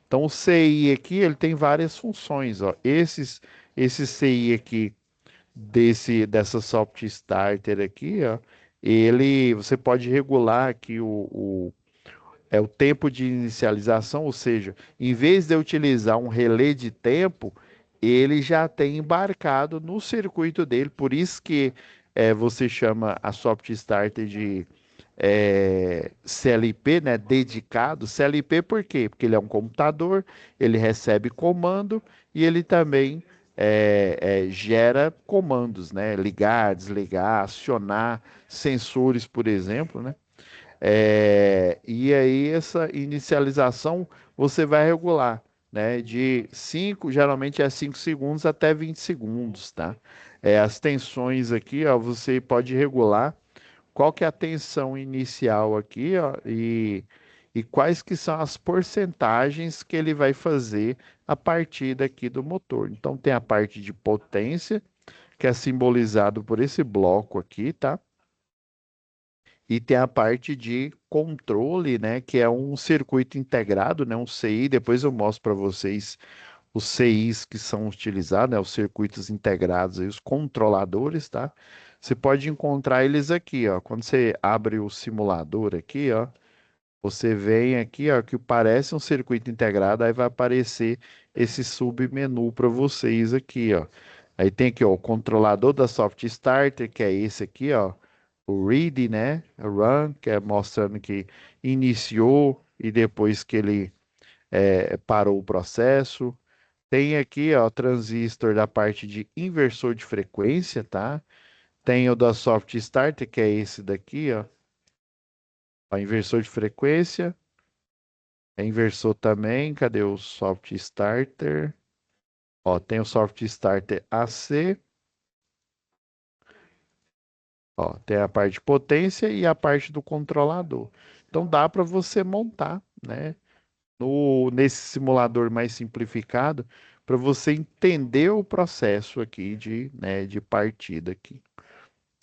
Então o CI aqui, ele tem várias funções, ó. Esse CI aqui dessa soft starter aqui, ó, você pode regular aqui o tempo de inicialização, ou seja, em vez de eu utilizar um relé de tempo, ele já tem embarcado no circuito dele, por isso que você chama a soft starter de CLP, né, dedicado. CLP por quê? Porque ele é um computador, ele recebe comando e ele também gera comandos, né, ligar, desligar, acionar sensores, por exemplo, né? E aí essa inicialização você vai regular, né? De 5, geralmente é 5 segundos até 20 segundos, tá? As tensões aqui, ó, você pode regular qual que é a tensão inicial aqui, ó, e quais que são as porcentagens que ele vai fazer a partir daqui do motor. Então tem a parte de potência, que é simbolizado por esse bloco aqui, tá? E tem a parte de controle, né, que é um circuito integrado, né, um CI. Depois eu mostro para vocês os CIs que são utilizados, né, os circuitos integrados, aí, os controladores, tá? Você pode encontrar eles aqui, ó. Quando você abre o simulador aqui, ó, você vem aqui, ó, que parece um circuito integrado, aí vai aparecer esse submenu para vocês aqui, ó. Aí tem aqui, ó, o controlador da Soft Starter, que é esse aqui, ó, o read, né? Run, que é mostrando que iniciou e depois que ele parou o processo. Tem aqui, ó, transistor da parte de inversor de frequência, tá? Tem o da Soft Starter, que é esse daqui, ó, inversor de frequência. É inversor também. Cadê o Soft Starter? Ó, tem o Soft Starter AC. Ó, tem a parte de potência e a parte do controlador. Então dá para você montar, né? Nesse simulador mais simplificado, para você entender o processo aqui de partida aqui.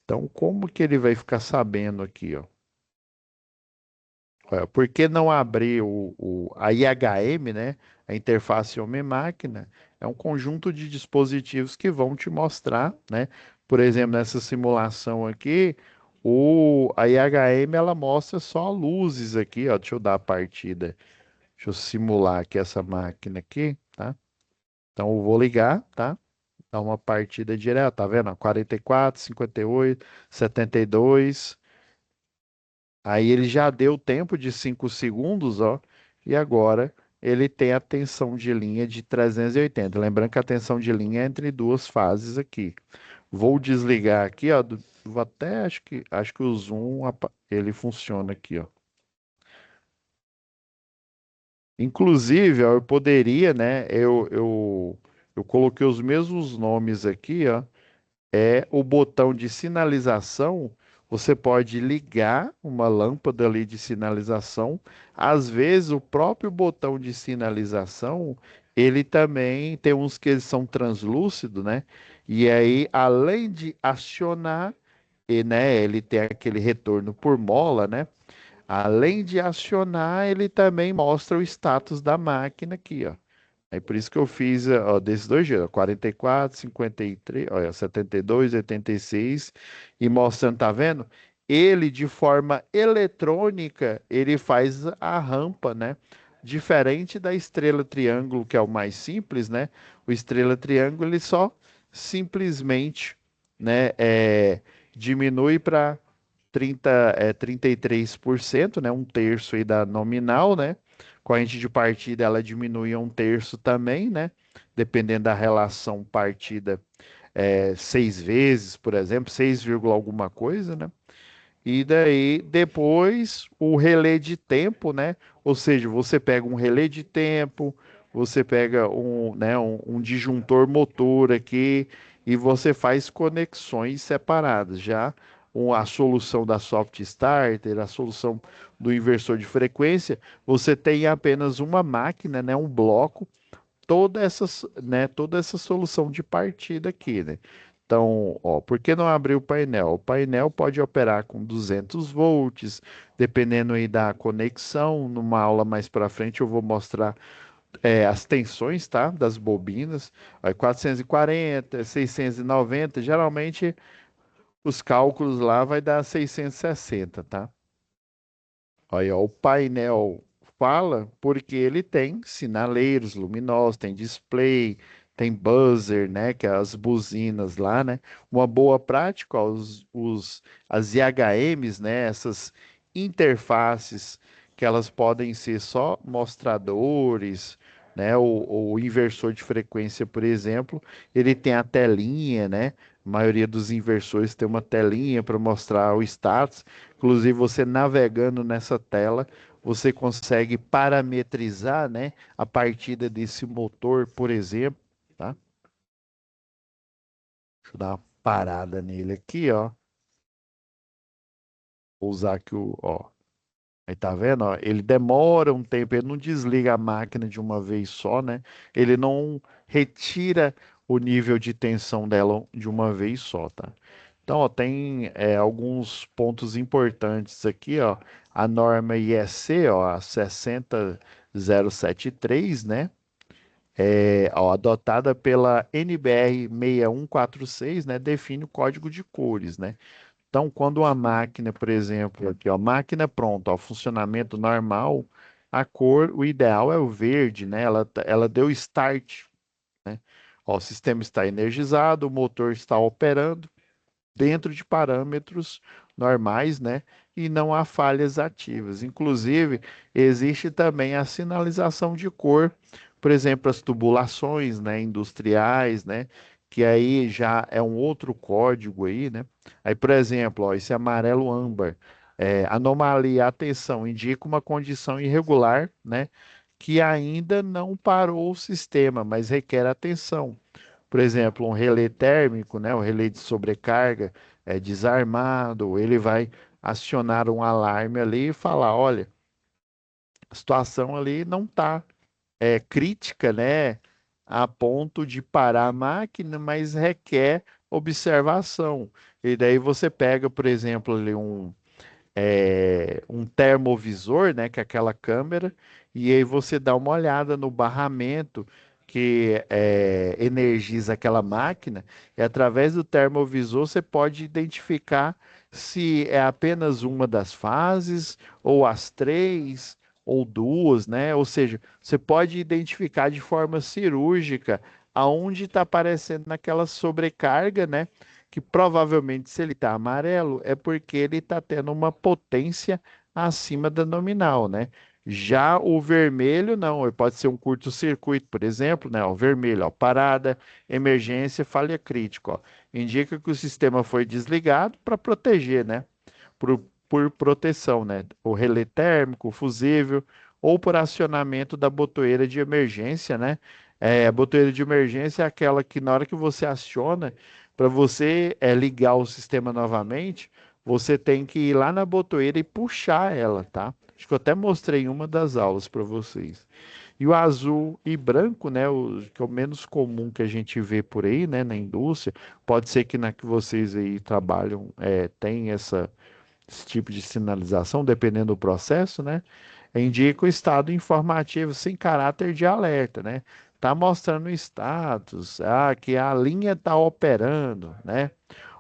Então, como que ele vai ficar sabendo aqui, ó? Por que não abrir a IHM, né? A interface homem-máquina é um conjunto de dispositivos que vão te mostrar, né? Por exemplo, nessa simulação aqui, a IHM ela mostra só luzes aqui, ó. Deixa eu dar a partida. Deixa eu simular aqui essa máquina aqui, tá? Então eu vou ligar, tá? Dar uma partida direta, tá vendo? 44, 58, 72. Aí ele já deu tempo de 5 segundos, ó, e agora ele tem a tensão de linha de 380. Lembrando que a tensão de linha é entre duas fases aqui. Vou desligar aqui, ó, vou até acho que o zoom ele funciona aqui, ó. Inclusive, ó, eu poderia, né? Eu coloquei os mesmos nomes aqui, ó. É o botão de sinalização. Você pode ligar uma lâmpada ali de sinalização. Às vezes, o próprio botão de sinalização, ele também tem uns que eles são translúcidos, né? E aí, além de acionar, né, ele tem aquele retorno por mola, né? Além de acionar, ele também mostra o status da máquina aqui, ó. Aí por isso que eu fiz, ó, desses dois jeitos, ó, 44, 53, olha, 72, 86, e mostrando, tá vendo? Ele, de forma eletrônica, ele faz a rampa, né? Diferente da estrela triângulo, que é o mais simples, né? O estrela triângulo, ele só simplesmente, né, diminui para 33%, né? Um terço aí da nominal, né? Corrente de partida ela diminui a um terço também, né? Dependendo da relação partida, 6 vezes, por exemplo, 6, alguma coisa, né? E daí, depois, o relé de tempo, né? Ou seja, você pega um relé de tempo, você pega um disjuntor motor aqui e você faz conexões separadas. Já a solução da soft starter, a solução do inversor de frequência, você tem apenas uma máquina, né? Um bloco toda essa solução de partida aqui, né? Então, ó, por que não abrir o painel? O painel pode operar com 200 volts, dependendo aí da conexão. Numa aula mais para frente eu vou mostrar as tensões, tá? Das bobinas. Aí 440, 690, geralmente os cálculos lá vai dar 660, tá? Aí, ó, o painel fala porque ele tem sinaleiros luminosos, tem display, tem buzzer, né, que é as buzinas lá, né? Uma boa prática, ó, as IHMs, né, essas interfaces que elas podem ser só mostradores, né, o inversor de frequência, por exemplo, ele tem a telinha, né? A maioria dos inversores tem uma telinha para mostrar o status. Inclusive, você navegando nessa tela, você consegue parametrizar, né, a partida desse motor, por exemplo, tá? Deixa eu dar uma parada nele aqui, ó. Vou usar aqui ó. Aí tá vendo, ó? Ele demora um tempo, ele não desliga a máquina de uma vez só, né? Ele não retira o nível de tensão dela de uma vez só, tá? Então, ó, tem alguns pontos importantes aqui, ó. A norma IEC, ó, a 60073, né? Ó, adotada pela NBR 6146, né? Define o código de cores, né? Então, quando uma máquina, por exemplo, aqui, ó, máquina pronta, ó, funcionamento normal, a cor, o ideal é o verde, né? Ela deu start, né? Ó, o sistema está energizado, o motor está operando dentro de parâmetros normais, né? E não há falhas ativas. Inclusive, existe também a sinalização de cor, por exemplo, as tubulações, né, industriais, né? Que aí já é um outro código aí, né? Aí, por exemplo, ó, esse amarelo âmbar, anomalia, atenção, indica uma condição irregular, né? Que ainda não parou o sistema, mas requer atenção. Por exemplo, um relé térmico, né, um relé de sobrecarga desarmado, ele vai acionar um alarme ali e falar, olha, a situação ali não está crítica, né, a ponto de parar a máquina, mas requer observação. E daí você pega, por exemplo, ali um termovisor, né, que é aquela câmera, e aí você dá uma olhada no barramento que energiza aquela máquina, e através do termovisor você pode identificar se é apenas uma das fases, ou as três, ou duas, né? Ou seja, você pode identificar de forma cirúrgica aonde está aparecendo naquela sobrecarga, né? que provavelmente, se ele está amarelo, é porque ele está tendo uma potência acima da nominal, né? Já o vermelho, não, ele pode ser um curto-circuito, por exemplo, né? O vermelho, ó, parada, emergência, falha crítica, ó. Indica que o sistema foi desligado para proteger, né? Por proteção, né? O relé térmico, fusível, ou por acionamento da botoeira de emergência, né? A botoeira de emergência é aquela que na hora que você aciona, para você ligar o sistema novamente, você tem que ir lá na botoeira e puxar ela, tá? Acho que eu até mostrei em uma das aulas para vocês. E o azul e branco, né, o que é o menos comum que a gente vê por aí, né, na indústria, pode ser que na que vocês aí trabalham tem esse tipo de sinalização, dependendo do processo, né? Indica o estado informativo sem caráter de alerta, né? Tá mostrando o status, que a linha está operando, né?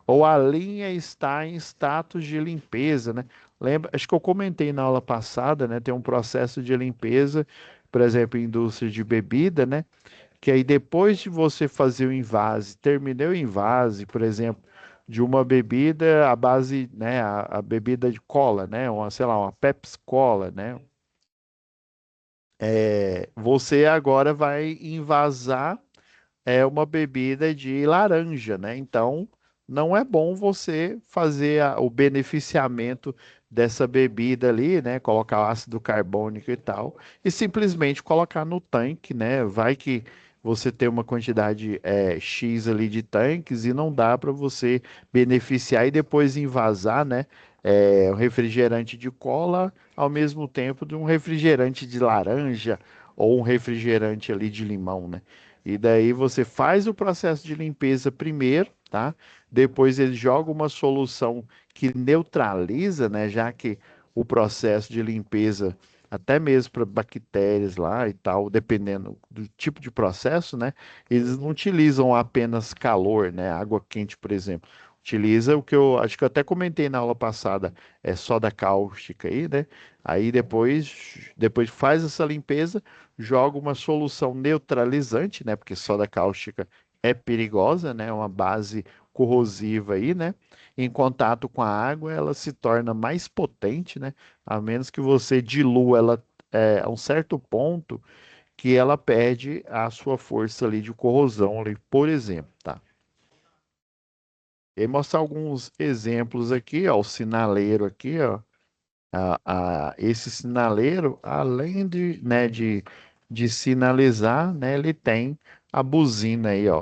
Ou a linha está em status de limpeza, né? Lembra, acho que eu comentei na aula passada, né? Tem um processo de limpeza, por exemplo, em indústria de bebida, né? Que aí depois de você fazer o invase, terminou o invase, por exemplo, de uma bebida à base, né, a bebida de cola, né, uma, sei lá, uma Pepsi Cola, né, você agora vai invasar uma bebida de laranja, né? Então, não é bom você fazer o beneficiamento dessa bebida ali, né? Colocar ácido carbônico e tal, e simplesmente colocar no tanque, né? Vai que você tem uma quantidade X ali de tanques e não dá para você beneficiar e depois invasar, né? Um refrigerante de cola ao mesmo tempo de um refrigerante de laranja ou um refrigerante ali de limão, né? E daí você faz o processo de limpeza primeiro, tá? Depois ele joga uma solução que neutraliza, né? Já que o processo de limpeza, até mesmo para bactérias lá e tal, dependendo do tipo de processo, né? Eles não utilizam apenas calor, né? Água quente, por exemplo. Utiliza o que eu acho que eu até comentei na aula passada, soda cáustica aí, né? Aí depois faz essa limpeza, joga uma solução neutralizante, né? Porque soda cáustica é perigosa, né? É uma base corrosiva aí, né? Em contato com a água, ela se torna mais potente, né? A menos que você dilua ela a um certo ponto que ela perde a sua força ali de corrosão ali, por exemplo, tá? E aí mostrar alguns exemplos aqui, ó, o sinaleiro aqui, ó. Esse sinaleiro, além de sinalizar, né, ele tem a buzina aí, ó,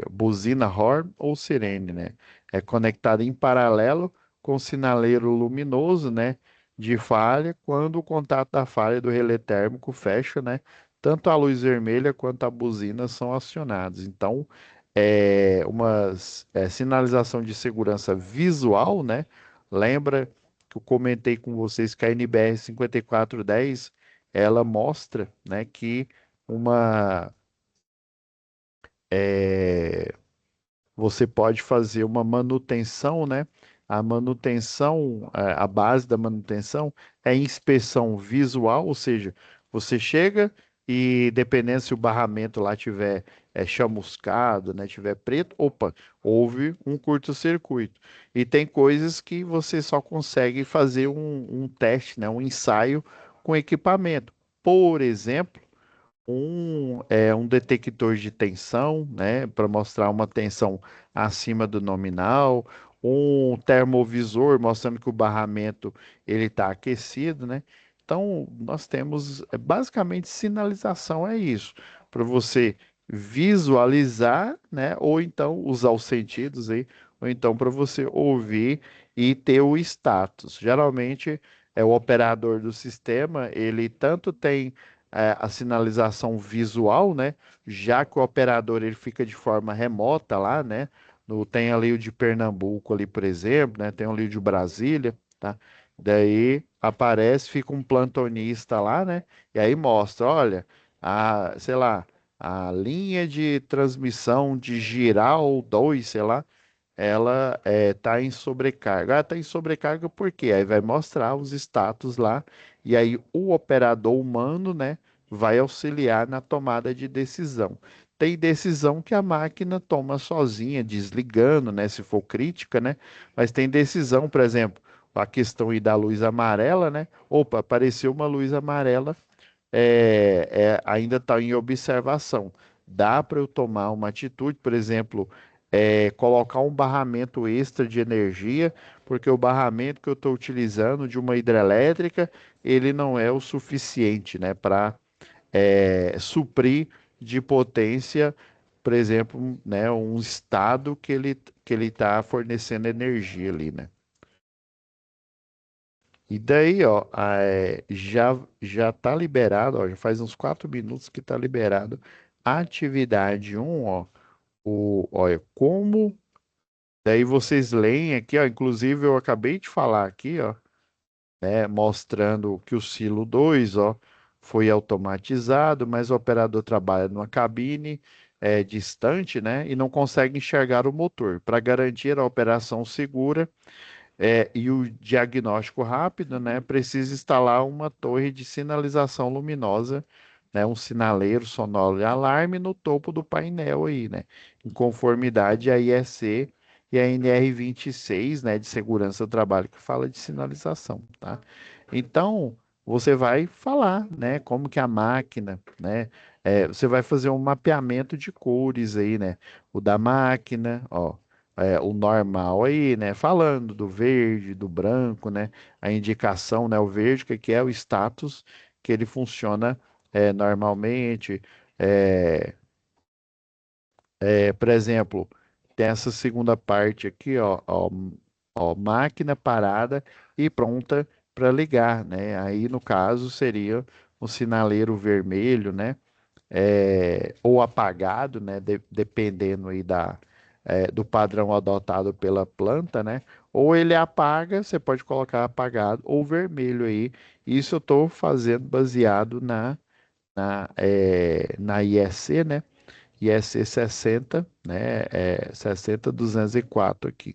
buzina horn ou sirene, né? É conectado em paralelo com o sinaleiro luminoso, né, de falha, quando o contato da falha do relé térmico fecha, né? Tanto a luz vermelha quanto a buzina são acionados. Então, sinalização de segurança visual, né? Lembra que eu comentei com vocês que a NBR 5410 ela mostra, né, que uma é, você pode fazer uma manutenção, né? A manutenção, a base da manutenção é inspeção visual, ou seja, você chega e dependendo se o barramento lá tiver chamuscado, né, tiver preto, opa, houve um curto-circuito. E tem coisas que você só consegue fazer um teste, né, um ensaio com equipamento. Por exemplo, um detector de tensão, né, para mostrar uma tensão acima do nominal, um termovisor mostrando que o barramento ele está aquecido, né? Então, nós temos basicamente sinalização é isso, para você visualizar, né, ou então usar os sentidos aí, ou então para você ouvir e ter o status. Geralmente é o operador do sistema, ele tanto tem a sinalização visual, né? Já que o operador ele fica de forma remota lá, né? Tem ali o de Pernambuco ali, por exemplo, né? Tem ali o de Brasília, tá? Daí aparece, fica um plantonista lá, né? E aí mostra, olha, sei lá, a linha de transmissão de Giral 2, sei lá, ela está em sobrecarga. Está em sobrecarga por quê? Aí vai mostrar os status lá, e aí o operador humano, né, vai auxiliar na tomada de decisão. tem decisão que a máquina toma sozinha, desligando, né, se for crítica, né? Mas tem decisão, por exemplo, a questão aí da luz amarela, né? Opa, apareceu uma luz amarela, ainda está em observação. Dá para eu tomar uma atitude, por exemplo, colocar um barramento extra de energia, porque o barramento que eu estou utilizando de uma hidrelétrica, ele não é o suficiente, né, para suprir de potência, por exemplo, né, um estado que ele está fornecendo energia ali, né? E daí, ó, já tá liberado, ó, já faz uns 4 minutos que tá liberado a atividade um, ó, olha, como, daí vocês leem aqui, ó, inclusive eu acabei de falar aqui, ó, né, mostrando que o silo 2, ó, foi automatizado, mas o operador trabalha numa cabine distante, né, e não consegue enxergar o motor. Para garantir a operação segura, e o diagnóstico rápido, né? Precisa instalar uma torre de sinalização luminosa, né? Um sinaleiro sonoro de alarme no topo do painel aí, né? Em conformidade à IEC e à NR 26, né? De segurança do trabalho, que fala de sinalização, tá? Então, você vai falar, né? Como que a máquina, né? Você vai fazer um mapeamento de cores aí, né? O da máquina, ó, o normal aí, né? Falando do verde, do branco, né? A indicação, né? O verde, que é o status que ele funciona normalmente. É, por exemplo, tem essa segunda parte aqui, ó, máquina parada e pronta para ligar, né? Aí, no caso, seria o sinaleiro vermelho, né? Ou apagado, né, dependendo aí do padrão adotado pela planta, né? Ou ele apaga, você pode colocar apagado ou vermelho aí. Isso eu estou fazendo baseado na IEC, né? IEC 60, né? 60.204 aqui.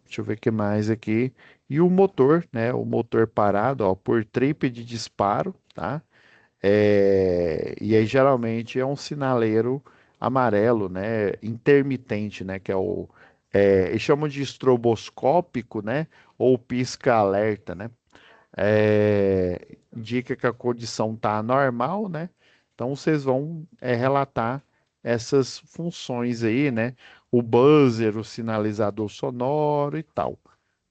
Deixa eu ver o que mais aqui. E o motor, né? O motor parado, ó, por trip de disparo, tá? E aí geralmente é um sinaleiro amarelo, né, intermitente, né, que eles chamam de estroboscópico, né, ou pisca-alerta, né, indica que a condição está normal, né, então vocês vão relatar essas funções aí, né, o buzzer, o sinalizador sonoro e tal.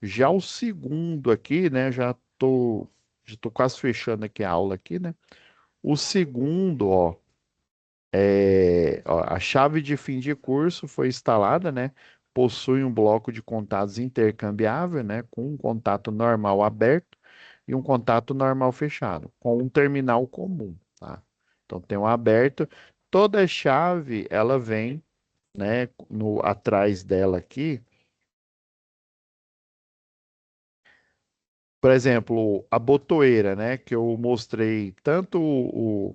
Já o segundo aqui, né, já tô quase fechando aqui a aula aqui, né, o segundo, ó, a chave de fim de curso foi instalada, né? Possui um bloco de contatos intercambiável, né? Com um contato normal aberto e um contato normal fechado, com um terminal comum, tá? Então tem um aberto. Toda chave, ela vem, né? Atrás dela aqui. Por exemplo, a botoeira, né? Que eu mostrei tanto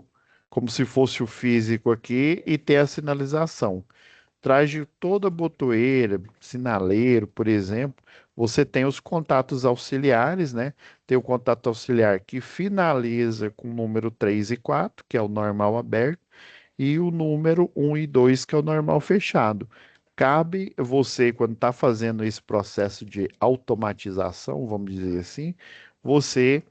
como se fosse o físico aqui e tem a sinalização. Atrás de toda botoeira, sinaleiro, por exemplo, você tem os contatos auxiliares, né? Tem o contato auxiliar que finaliza com o número 3 e 4, que é o normal aberto, e o número um e 2 que é o normal fechado. Cabe você, quando está fazendo esse processo de automatização, vamos dizer assim, você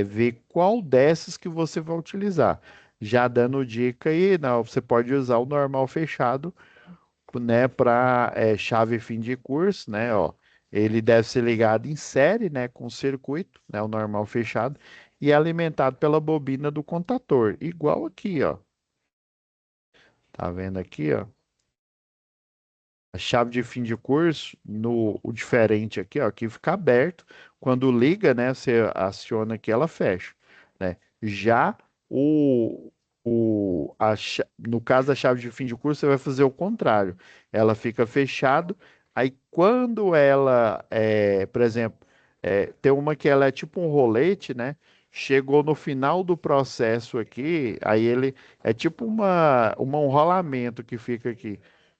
ver qual dessas que você vai utilizar. Já dando dica aí, não, você pode usar o normal fechado, né, para chave fim de curso, né, ó. Ele deve ser ligado em série, né, com circuito, né, o normal fechado, e é alimentado pela bobina do contator, igual aqui, ó. Tá vendo aqui, ó? A chave de fim de curso, o diferente aqui, ó, aqui fica aberto. Quando liga, né, você aciona aqui, ela fecha, né? Já o, no caso da chave de fim de curso, você vai fazer o contrário. Ela fica fechado. Aí quando ela, por exemplo, tem uma que ela é tipo um rolete, né? Chegou no final do processo aqui, aí ele é tipo um rolamento que fica aqui.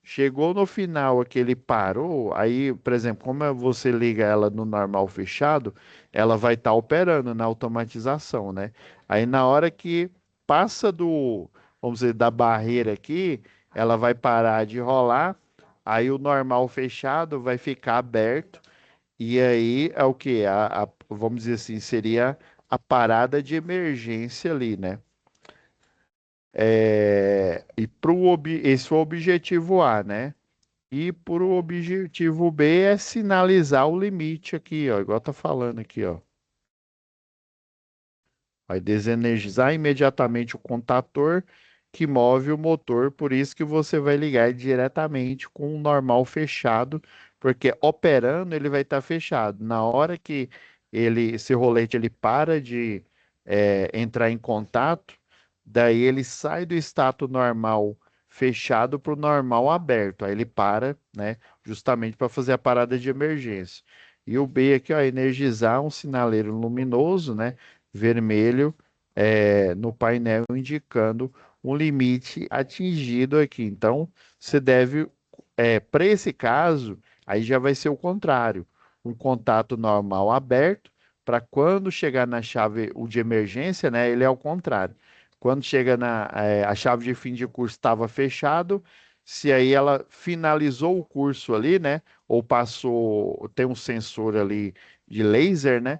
Chegou no final aqui, ele parou, aí, por exemplo, você liga ela no normal fechado, ela vai estar operando na automatização, né? Aí na hora que passa vamos dizer, da barreira aqui, ela vai parar de rolar, aí o normal fechado vai ficar aberto, e aí é o que? Vamos dizer assim, seria a parada de emergência ali, né? E esse é o objetivo A, né? E para o objetivo B é sinalizar o limite aqui, ó, igual tá falando aqui, ó. Vai desenergizar imediatamente o contator que move o motor, por isso que você vai ligar diretamente com o normal fechado, porque operando ele vai estar fechado. Na hora que esse rolete ele para de entrar em contato, daí ele sai do status normal fechado para o normal aberto. Aí ele para, né, justamente para fazer a parada de emergência. E o B aqui, ó, energizar um sinaleiro luminoso, né? Vermelho no painel indicando um limite atingido aqui. Então, você deve, para esse caso, aí já vai ser o contrário. Um contato normal aberto, para quando chegar na chave o de emergência, né, ele é o contrário. Quando chega a chave de fim de curso estava fechado, se aí ela finalizou o curso ali, né, ou passou, tem um sensor ali de laser, né?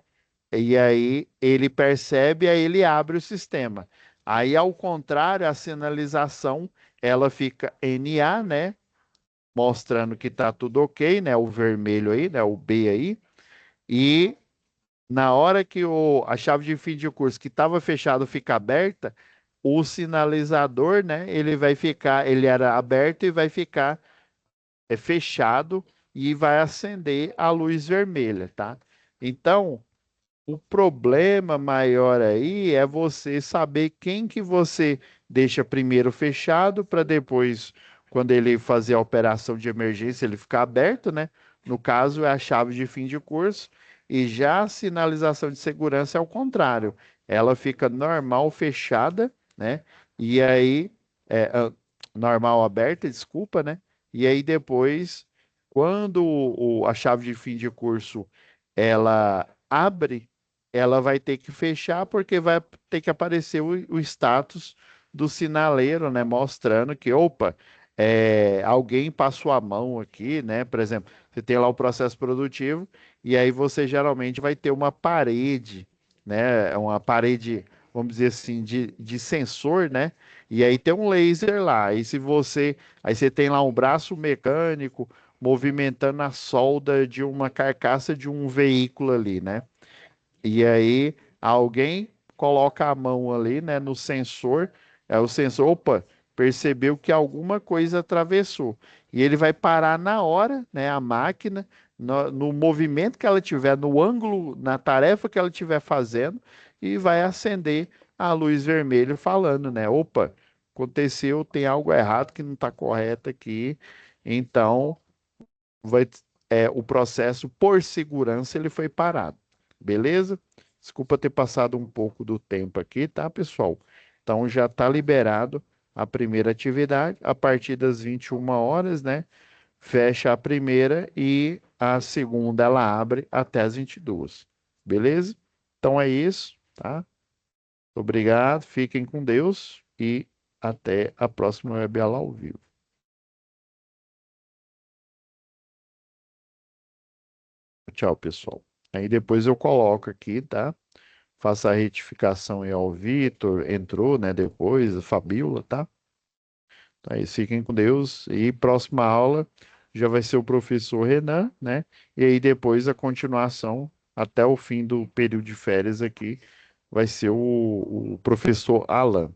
E aí ele percebe, aí ele abre o sistema. Aí, ao contrário, a sinalização ela fica NA, né? Mostrando que está tudo ok, né? O vermelho aí, né? O B aí. E na hora que a chave de fim de curso que estava fechado fica aberta, o sinalizador, né? Ele vai ficar, ele era aberto e vai ficar fechado e vai acender a luz vermelha, tá? Então, o problema maior aí é você saber quem que você deixa primeiro fechado para depois, quando ele fazer a operação de emergência, ele ficar aberto, né? No caso, é a chave de fim de curso. E já a sinalização de segurança é o contrário. Ela fica normal fechada, né? E aí, é, ah, normal aberta, desculpa, né? E aí depois, quando a chave de fim de curso ela abre, ela vai ter que fechar porque vai ter que aparecer o status do sinaleiro, né? Mostrando que, opa, alguém passou a mão aqui, né? Por exemplo, você tem lá o processo produtivo e aí você geralmente vai ter uma parede, né? Uma parede, vamos dizer assim, de sensor, né? E aí tem um laser lá. Aí você tem lá um braço mecânico movimentando a solda de uma carcaça de um veículo ali, né? E aí alguém coloca a mão ali, né, no sensor, o sensor, opa, percebeu que alguma coisa atravessou. E ele vai parar na hora, né, a máquina, no movimento que ela tiver, no ângulo, na tarefa que ela estiver fazendo, e vai acender a luz vermelha falando, né, opa, aconteceu, tem algo errado que não está correto aqui. Então, vai, o processo, por segurança, ele foi parado. Beleza? Desculpa ter passado um pouco do tempo aqui, tá, pessoal? Então já está liberado a primeira atividade a partir das 21 horas, né? Fecha a primeira e a segunda ela abre até as 22. Beleza? Então é isso, tá? Obrigado, fiquem com Deus e até a próxima web aula ao vivo. Tchau, pessoal. Aí depois eu coloco aqui, tá? Faça a retificação aí ao Vitor, entrou, né? Depois, a Fabíola, tá? Então é isso, fiquem com Deus. E próxima aula já vai ser o professor Renan, né? E aí depois a continuação até o fim do período de férias aqui vai ser o professor Alan.